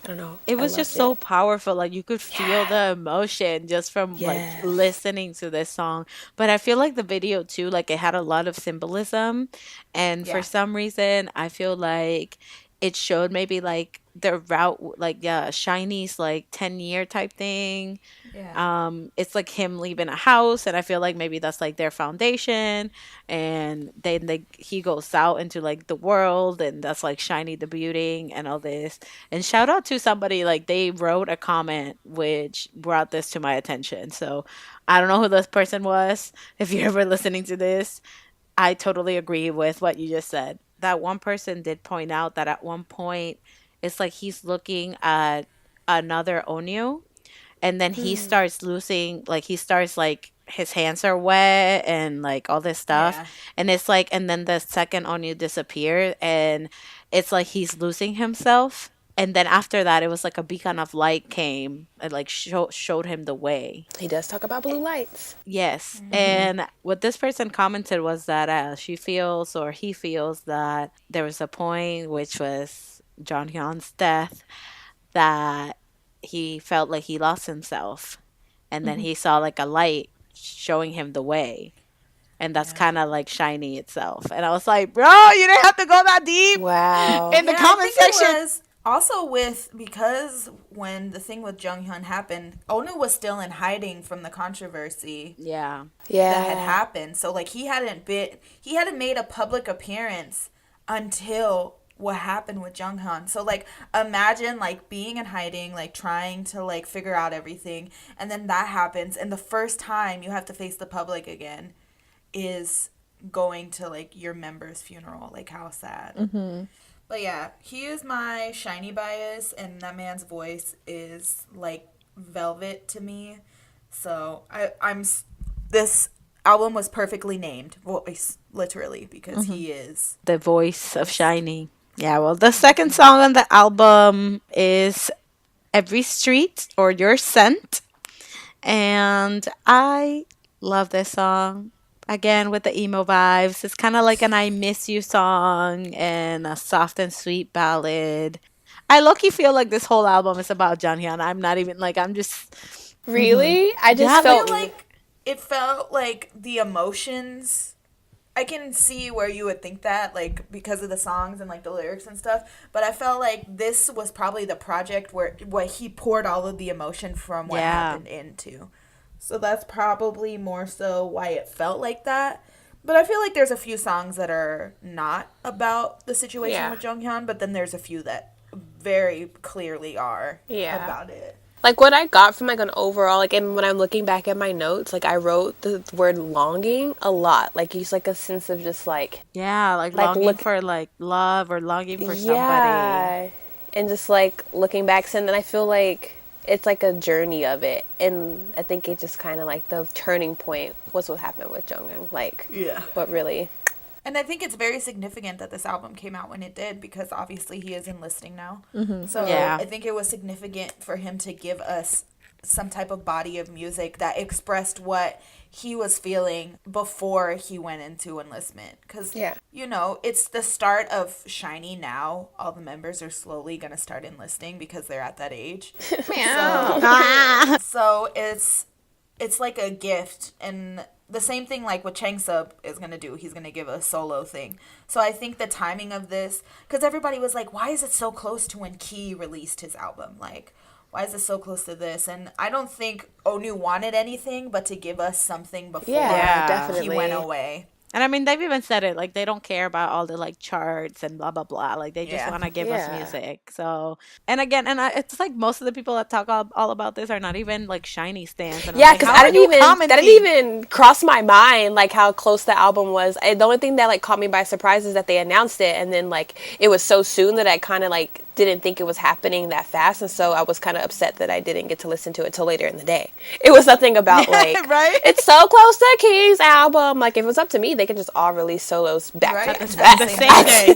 I don't know. It I was just loved it. so powerful. Like you could feel Yeah. the emotion just from like Yes. listening to this song. But I feel like the video too, like it had a lot of symbolism. And for Yeah. some reason, I feel like it showed maybe like the route, like yeah, Shiny's like 10-year type thing. Yeah. It's like him leaving a house, and I feel like maybe that's like their foundation, and then he goes out into like the world, and that's like Shiny debuting and all this. And shout out to somebody, like they wrote a comment which brought this to my attention. So I don't know who this person was. If you're ever listening to this, I totally agree with what you just said. That one person did point out that at one point it's like he's looking at another Onew, and then he starts losing, like he starts like his hands are wet and like all this stuff, Yeah. and it's like, and then the second Onew disappeared, and it's like he's losing himself, and then after that it was like a beacon of light came and like showed him the way. He does talk about blue lights. Yes. And what this person commented was that she feels, or he feels, that there was a point, which was John Hyun's death, that he felt like he lost himself. And then he saw like a light showing him the way. And that's Yeah. kind of like Shiny itself. And I was like, bro, you didn't have to go that deep Wow. in the Yeah, I comment think section. it was also with because when the thing with Jung Hyun happened, Onu was still in hiding from the controversy Yeah. that had Yeah. happened. So like he hadn't made a public appearance until what happened with Jung Hyun. So like imagine like being in hiding, like trying to like figure out everything, and then that happens, and the first time you have to face the public again is going to like your member's funeral. Like how sad. But yeah, he is my Shiny bias, and that man's voice is like velvet to me. So this album was perfectly named voice, literally, because he is. The voice of Shiny. Yeah, well, the second song on the album is Every Street, or Your Scent. And I love this song. Again, with the emo vibes. It's kind of like an I Miss You song and a soft and sweet ballad. I low-key feel like this whole album is about Jonghyun. I'm not even like, I'm just, Really? I just yeah, I feel felt like it felt like the emotions. I can see where you would think that, like, because of the songs and, like, the lyrics and stuff. But I felt like this was probably the project where he poured all of the emotion from what yeah. happened into. So that's probably more so why it felt like that. But I feel like there's a few songs that are not about the situation Yeah. with Jonghyun, but then there's a few that very clearly are Yeah. about it. like what I got from like an overall like, and when I'm looking back at my notes, like I wrote the word longing a lot. Like it's like a sense of just like Yeah, like Like, longing look- for like love, or longing for somebody. yeah, and just like looking back, and then I feel like it's like a journey of it, and I think it just kind of like the turning point was what happened with Jungkook. Like Yeah. what really And I think it's very significant that this album came out when it did, because obviously he is enlisting now. So Yeah. I think it was significant for him to give us some type of body of music that expressed what he was feeling before he went into enlistment. Because, Yeah. you know, it's the start of Shiny now. All the members are slowly going to start enlisting because they're at that age. So it's like a gift, and the same thing like what Chang Sub is going to do. He's going to give a solo thing. So I think the timing of this, because everybody was like, why is it so close to when Key released his album? Like, why is it so close to this? And I don't think Onew wanted anything but to give us something before Yeah, he definitely. went away. And I mean, they've even said it, like they don't care about all the like charts and blah blah blah. Like they just Yeah. want to give us Yeah. music. So, and again, it's like most of the people that talk all about this are not even like Shiny stans. And I'm Yeah, like, because how I are didn't you even that commenting? didn't even cross my mind like how close the album was. The only thing that like caught me by surprise is that they announced it, and then like it was so soon that I kind of like didn't think it was happening that fast, and so I was kind of upset that I didn't get to listen to it till later in the day. It was nothing about like Right? it's so close to Key's album. Like if it was up to me, they could just all release solos back Right? to The back. The same day.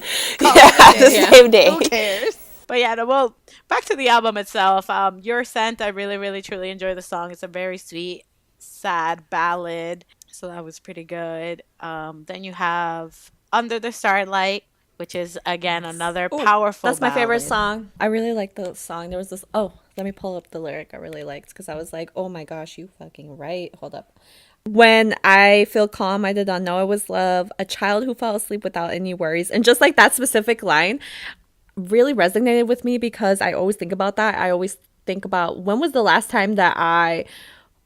Yeah, the Yeah. same day. Who cares? But yeah, no, well, back to the album itself. Your Scent, I really, really, truly enjoy the song. It's a very sweet, sad ballad. So that was pretty good. Then you have Under the Starlight, which is again another Ooh, powerful that's my favorite ballad. song. I really like the song. There was this. Oh, let me pull up the lyric I really liked because I was like, oh my gosh, you fucking right. Hold up. When I feel calm, I did not know it was love. A child who fell asleep without any worries. And just like that specific line really resonated with me because I always think about that. I always think about when was the last time that I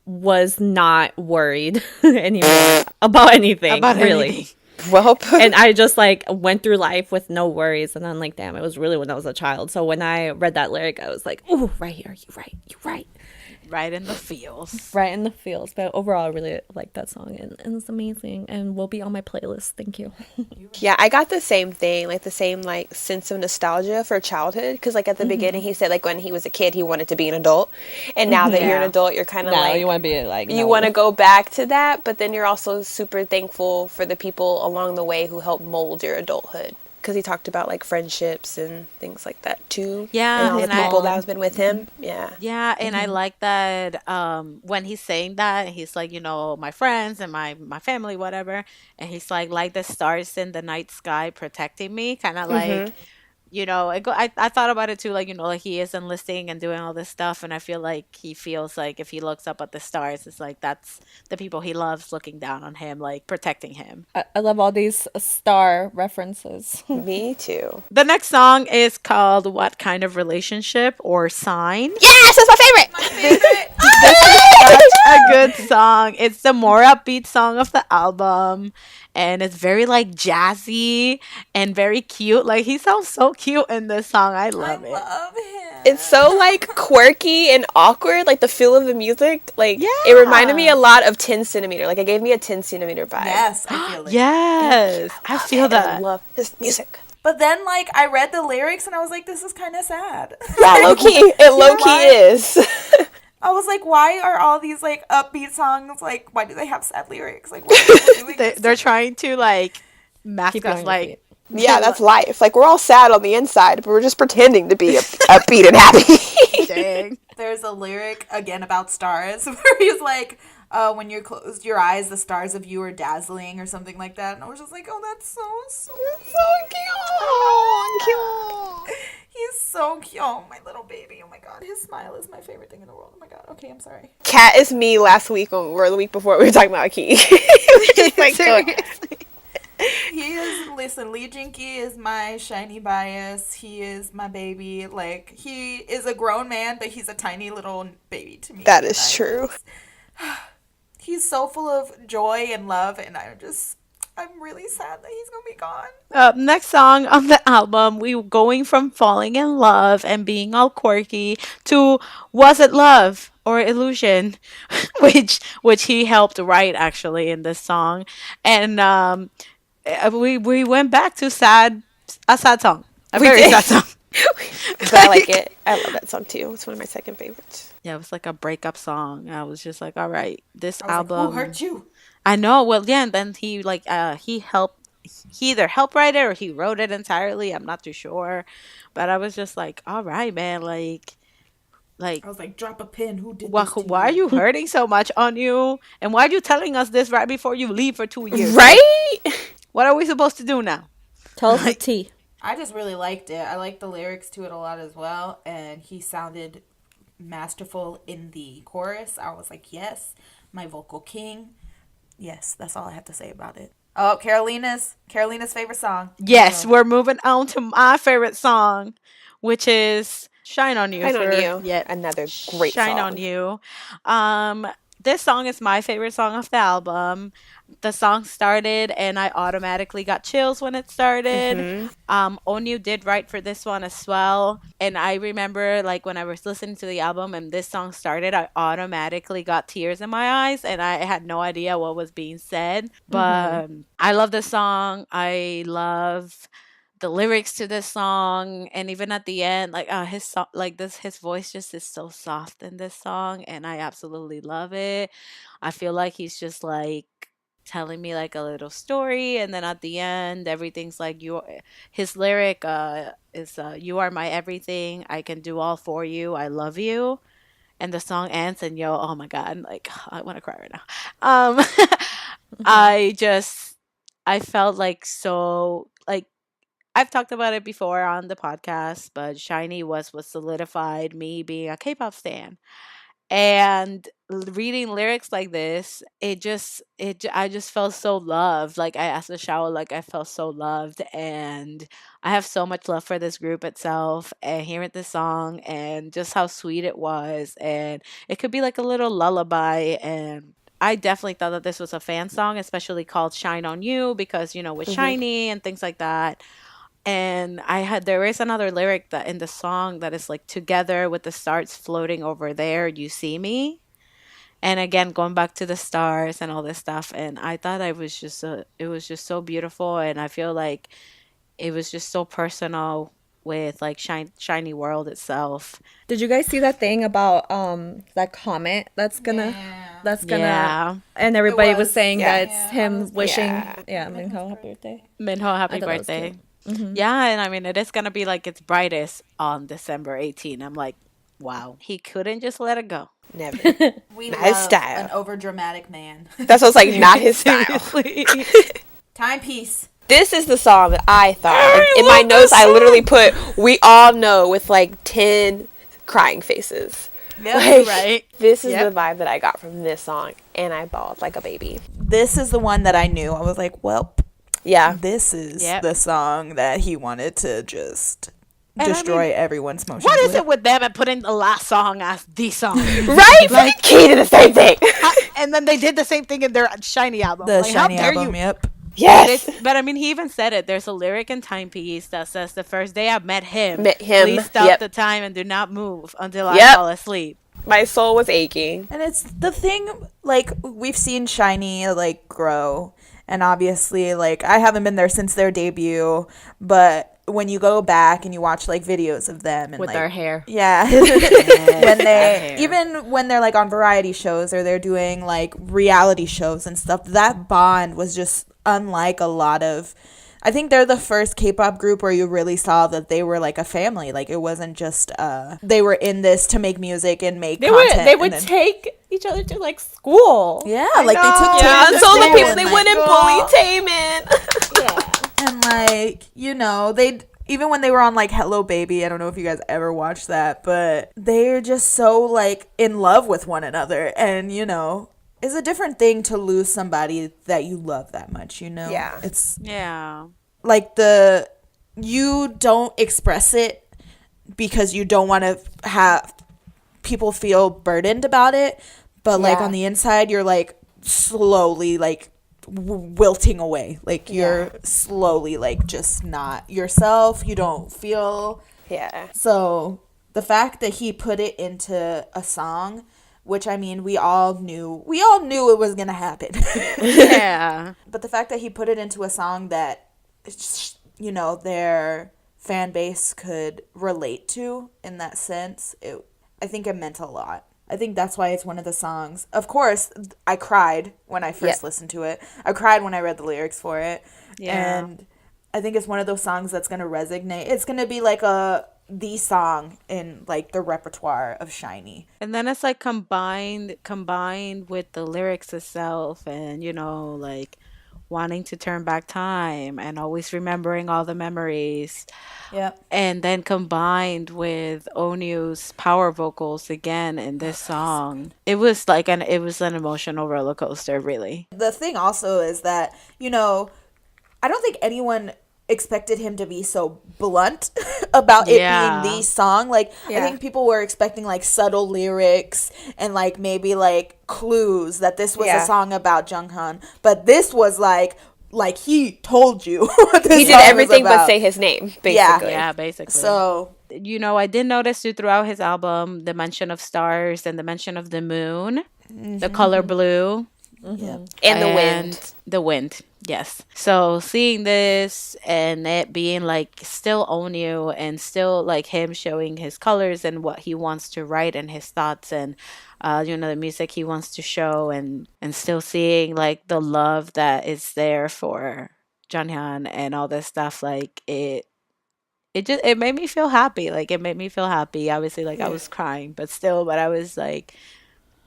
was not worried anymore about anything, About really. anything. Well, And I just like went through life with no worries. And I'm like, damn, it was really when I was a child. So when I read that lyric, I was like, oh, right here. You're right. You're right. Right in the feels. Right in the feels. But overall, I really like that song. And it's amazing. And will be on my playlist. Thank you. yeah, I got the same thing, like the same like sense of nostalgia for childhood. Because like at the beginning, he said like when he was a kid, he wanted to be an adult, and now that you're an Yeah. adult, you're kind of No, like you want to be like, you no. want to go back to that, but then you're also super thankful for the people along the way who helped mold your adulthood. Because he talked about like friendships and things like that too. Yeah, and all the and I- people that has been with him. Yeah. Yeah, and I like that when he's saying that, he's like, my friends and my family, whatever, and he's like the stars in the night sky protecting me, kind of like, I thought about it too, like he is enlisting and doing all this stuff, and I feel like he feels like if he looks up at the stars, it's like that's the people he loves looking down on him, like protecting him. I love all these star references. Me too. The next song is called What Kind of Relationship or Sign. Yes, that's my favorite. My favorite. Such a good song. It's the more upbeat song of the album, and it's very like jazzy and very cute. Like he sounds so cute in this song. I I love it. love him. It's so like quirky and awkward, like the feel of the music. Like it Yeah. reminded me a lot of 10 centimeter. Like it gave me a 10 centimeter vibe. Yes, I feel it. Yes, I feel And I that. love his music. But then, like, I read the lyrics and I was like, this is kind of sad. Yeah, low key. It low key Why? is. I was like, why are all these, like, upbeat songs, like, why do they have sad lyrics? Like, what are people doing? They're trying to like mask Keep you us on your like feet. Yeah, that's life. Like we're all sad on the inside, but we're just pretending to be upbeat and happy. dang. There's a lyric, again, about stars, where he's like, when you closed your eyes, the stars of you are dazzling, or something like that. And I was just like, oh, that's so sweet. Oh, cute. He's so cute. Oh, my little baby. Oh, my God. His smile is my favorite thing in the world. Oh, my God. Okay, I'm sorry. Cat is me last week or the week before we were talking about Key. Just like Seriously. He is, listen, Lee Jinky is my shiny bias. He is my baby. Like, he is a grown man, but he's a tiny little baby to me. That is true. He's so full of joy and love, and I'm really sad that he's gonna be gone. Next song on the album, we going from falling in love and being all quirky to Was It Love or Illusion, which he helped write actually in this song, and we went back to a sad song, a We very did. sad song. But I like it. I love that song too. It's one of my second favorites. Yeah, it was like a breakup song. I was just like, all right, this I was album. like, who hurt you? I know. Well, yeah, and then he like he helped. He either helped write it or he wrote it entirely. I'm not too sure, but I was just like, all right, man, like. I was like, drop a pin. Who did Why, this to why are you hurting so much on you? And why are you telling us this right before you leave for 2 years? Right? What are we supposed to do now? Tell us the tea. I just really liked it. I liked the lyrics to it a lot as well, and he sounded masterful in the chorus. I was like, yes, my vocal king. Yes, that's all I have to say about it. Oh, Carolina's favorite song. Yes, So, we're moving on to my favorite song, which is "Shine on You." Shine on for You. yet Another great "Shine song. on You." This song is my favorite song of the album. The song started, and I automatically got chills when it started. Onew did write for this one as well, and I remember like when I was listening to the album and this song started, I automatically got tears in my eyes, and I had no idea what was being said. But I love this song. I love the lyrics to this song, and even at the end, like his song, like this, his voice just is so soft in this song, and I absolutely love it. I feel like he's just like telling me like a little story, and then at the end everything's like you. His lyric is you are my everything, I can do all for you, I love you. And the song ends, and yo, oh my god, like I want to cry right now. I just, I felt like so like, I've talked about it before on the podcast, but Shiny was what solidified me being a K-pop stan. And reading lyrics like this, I just felt so loved. Like I asked the shower, like I felt so loved, and I have so much love for this group itself. And hearing this song and just how sweet it was, and it could be like a little lullaby. And I definitely thought that this was a fan song, especially called "Shine on You" because with Shiny and things like that. And there is another lyric that in the song that is like together with the stars floating over there, you see me. And again, going back to the stars and all this stuff. And I thought it was just so beautiful. And I feel like it was just so personal with like Shiny World itself. Did you guys see that thing about that comet Yeah. that's gonna Yeah. and everybody It was was, saying yeah. that it's him wishing Yeah. Minho happy birthday. Minho, happy I thought that was birthday. cute. Yeah, and I mean, it is going to be like its brightest on December 18. I'm like, wow, he couldn't just let it go. Never. We Not love his style. an overdramatic man. That's what's like not his style. Seriously. Timepiece. This is the song that I thought. Like, in my notes, I literally put "We all know" with like 10 crying faces. Yeah, Like, right. This is Yep. the vibe that I got from this song, and I bawled like a baby. This is the one that I knew. I was like, well, Yeah. this is Yep. the song that he wanted to just And I destroy mean, everyone's emotions. What is with. it with them and putting the last song as the song? Right? Like, Key did the same thing. And then they did the same thing in their Shiny album. The Like, Shiny how dare album? you? Yep. Yes. But I mean, he even said it. There's a lyric in Timepiece that says, "The first day I met him, Met him, please stop yep. the time and do not move until I Yep. fall asleep." My soul was aching. And it's the thing, like, we've seen Shiny, like, grow. And obviously, like, I haven't been there since their debut. But when you go back and you watch, like, videos of them. And, With like, their hair. Yeah. Yes, when that they, hair. even when they're, like, on variety shows or they're doing, like, reality shows and stuff, that bond was just unlike a lot of... I think they're the first K-pop group where you really saw that they were like a family. Like it wasn't just they were in this to make music and make content. They would and then- take each other to like school. yeah, like they took Yeah, turns and so the too, people, and, they like, wouldn't bully Taemin. Yeah. and like they even when they were on like Hello Baby, I don't know if you guys ever watched that, but they're just so like in love with one another, and it's a different thing to lose somebody that you love that much. Yeah. It's Yeah. like you don't express it because you don't want to have people feel burdened about it, but like Yeah. on the inside you're like slowly like wilting away, like you're slowly like just not yourself, you don't feel. Yeah. So the fact that he put it into a song, which I mean we all knew it was gonna happen. Yeah. But the fact that he put it into a song that their fan base could relate to in that sense, I think it meant a lot. I think that's why it's one of the songs. Of course, I cried when I first listened to it. I cried when I read the lyrics for it. Yeah. And I think it's one of those songs that's going to resonate. It's going to be like the song in like the repertoire of Shiny. And then it's like combined with the lyrics itself, and like wanting to turn back time and always remembering all the memories. Yep. And then combined with Onew's power vocals again in this song. It was an emotional roller coaster, really. The thing also is that, I don't think anyone expected him to be so blunt about it being the song. Like, I think people were expecting, like, subtle lyrics and, like, maybe, like, clues that this was a song about Junghan. But this was, like he told you what this He did song was everything but about. say his name, basically. Yeah, basically. So, I did notice throughout his album the mention of stars and the mention of the moon, the color blue. Yeah. And the wind. The wind, yes. So seeing this and it being like still Onew and still like him showing his colors and what he wants to write and his thoughts and the music he wants to show and still seeing like the love that is there for Jonghyun and all this stuff, like it made me feel happy. Like it made me feel happy. Obviously, like I was crying, but I was like,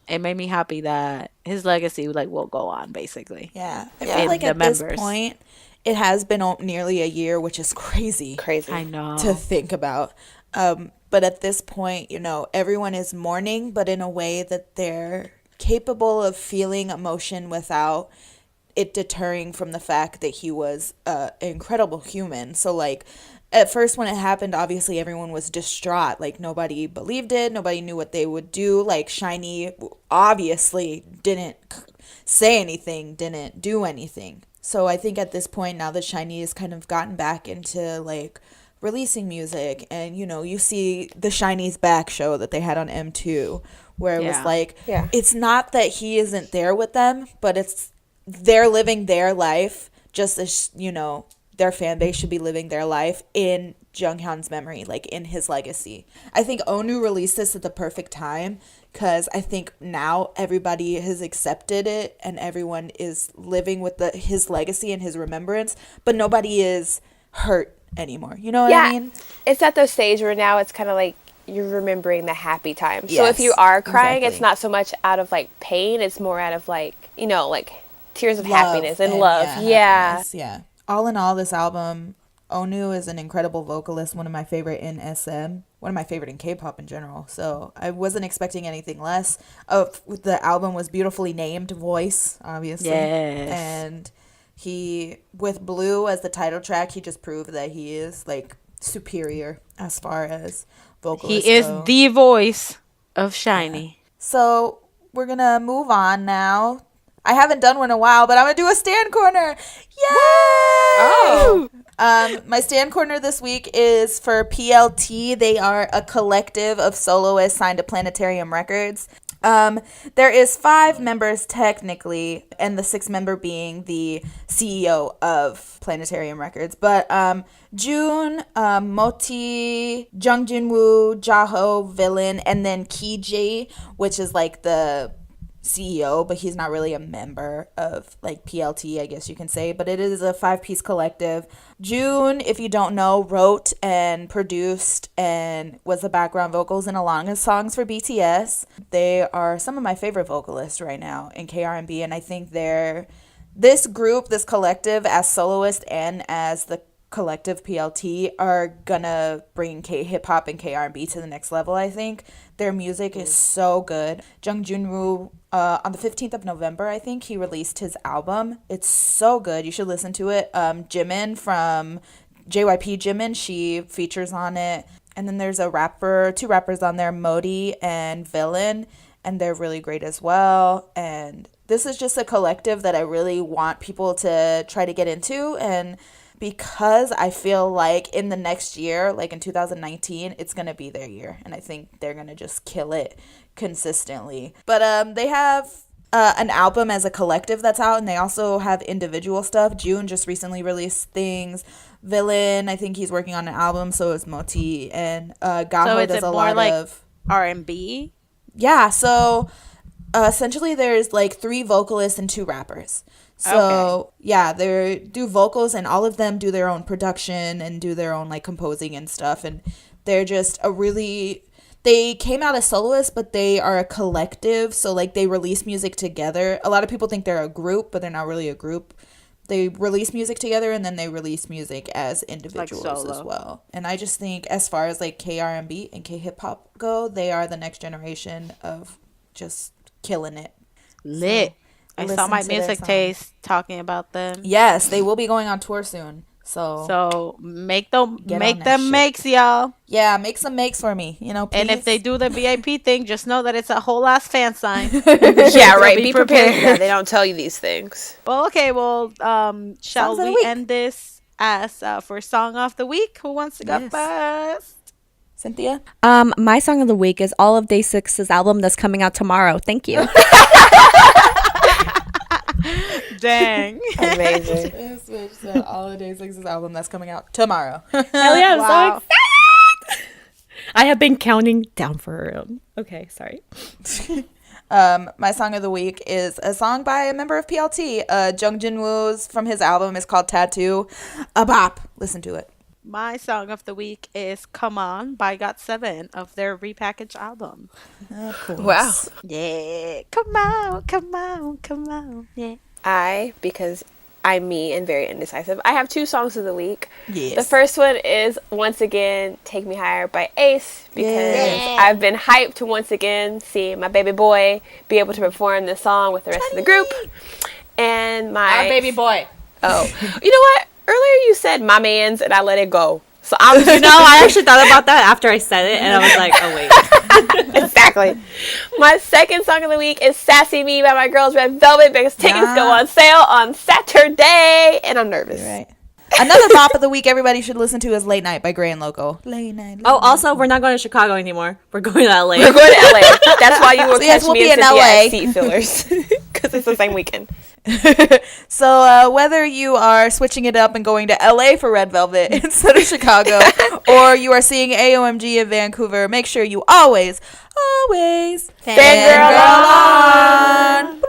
it made me happy that his legacy like will go on basically. Yeah. I feel like the at this members. point, it has been nearly a year, which is crazy. I know. To think about. But at this point, everyone is mourning, but in a way that they're capable of feeling emotion without it deterring from the fact that he was an incredible human. So, like, at first when it happened, obviously everyone was distraught. Like, nobody believed it. Nobody knew what they would do. Like, SHINee obviously didn't say anything, didn't do anything. So I think at this point, now that SHINee has kind of gotten back into, like, releasing music, and you see the SHINee's Back show that they had on M2, where it was like, it's not that he isn't there with them, but it's they're living their life just as their fan base should be living their life in Jonghyun's memory, like in his legacy. I think Onew released this at the perfect time because I think now everybody has accepted it and everyone is living with his legacy and his remembrance, but nobody is hurt anymore. You know what I mean? It's at the stage where now it's kind of like you're remembering the happy times. Yes, so if you are crying, exactly. it's not so much out of like pain, it's more out of like, like tears of Love happiness and love. happiness, yeah. All in all, this album, Onew is an incredible vocalist, one of my favorite in SM, one of my favorite in K-pop in general. So I wasn't expecting anything less. The album was beautifully named Voice, obviously. Yes. And he, with Blue as the title track, he just proved that he is like superior as far as vocalists He is go. the voice of SHINee. So we're going to move on now. I haven't done one in a while, but I'm going to do a Stan Corner. Yay! My Stan Corner this week is for PLT. They are a collective of soloists signed to Planetarium Records. There is 5 members technically, and the 6th member being the CEO of Planetarium Records. But June, Moti, Jung Junwoo, Jaho, Villain, and then Kiji, which is like the CEO, but he's not really a member of like PLT, I guess you can say, but it is a 5-piece collective. June, if you don't know, wrote and produced and was the background vocals in a lot of songs for BTS. They are some of my favorite vocalists right now in KR&B, and I think this group, this collective, as soloist and as the collective PLT, are gonna bring K-hip-hop and KR&B to the next level. I think their music is so good. Jung Junwoo, on the 15th of November, I think, he released his album. It's so good. You should listen to it. Jimin from JYP Jimin, she features on it. And then there's 2 rappers on there, Modi and Villain, and they're really great as well. And this is just a collective that I really want people to try to get into, and because I feel like in the next year, like in 2019, it's going to be their year. And I think they're going to just kill it consistently. But they have an album as a collective that's out, and they also have individual stuff. June just recently released things. Villain, I think he's working on an album, so is Moti. And Gaho does a lot of R&B? Yeah, so essentially there's like 3 vocalists and 2 rappers. So, yeah, they do vocals, and all of them do their own production and do their own, like, composing and stuff. And they're just they came out as soloists, but they are a collective. So, like, they release music together. A lot of people think they're a group, but they're not really a group. They release music together, and then they release music as individuals as well. And I just think as far as, like, KR&B and K-hip-hop go, they are the next generation of just killing it. Lit. So, I saw my music taste talking about them. Yes, they will be going on tour soon. So make them shit. makes, y'all. Yeah, make some makes for me, please. And if they do the VIP thing, just know that it's a whole ass fan sign. Yeah, right. Be prepared. Yeah, they don't tell you these things. Well, okay. Well, shall we end this as for song of the week? Who wants to go first? Cynthia? My song of the week is all of Day 6's album that's coming out tomorrow. Thank you. Dang. Amazing. It's Switch to all the Day 6's album that's coming out tomorrow. Hell yeah, I'm Wow. so excited. I have been counting down for him. Okay, sorry. My song of the week is a song by a member of PLT. Jung Jin-woo's from his album is called Tattoo. A bop. Listen to it. My song of the week is Come On by GOT7 of their repackaged album. Of course. Wow. Yeah. Come on, come on, come on. Yeah. Because I'm me and very indecisive, I have 2 songs of the week. Yes. The first one is, once again, Take Me Higher by A.C.E. because Yeah. I've been hyped to once again see my baby boy be able to perform this song with the rest of the group. And my... boy. Oh. You know what? Earlier you said my man's and I let it go. So I'm... I actually thought about that after I said it, and I was like, oh, wait. Exactly. My second song of the week is Sassy Me by my girls Red Velvet because tickets go on sale on Saturday and I'm nervous. Right. Another bop of the week everybody should listen to is Late Night by Gray and Loco. Late Night. Oh, also, we're not going to Chicago anymore. We're going to LA. We're going to LA. That's why you will So yes, catch we'll me be and in Cynthia LA. at Seat Fillers because it's the same weekend. So whether you are switching it up and going to LA for Red Velvet instead of Chicago, or you are seeing AOMG in Vancouver, make sure you always Fangirl on.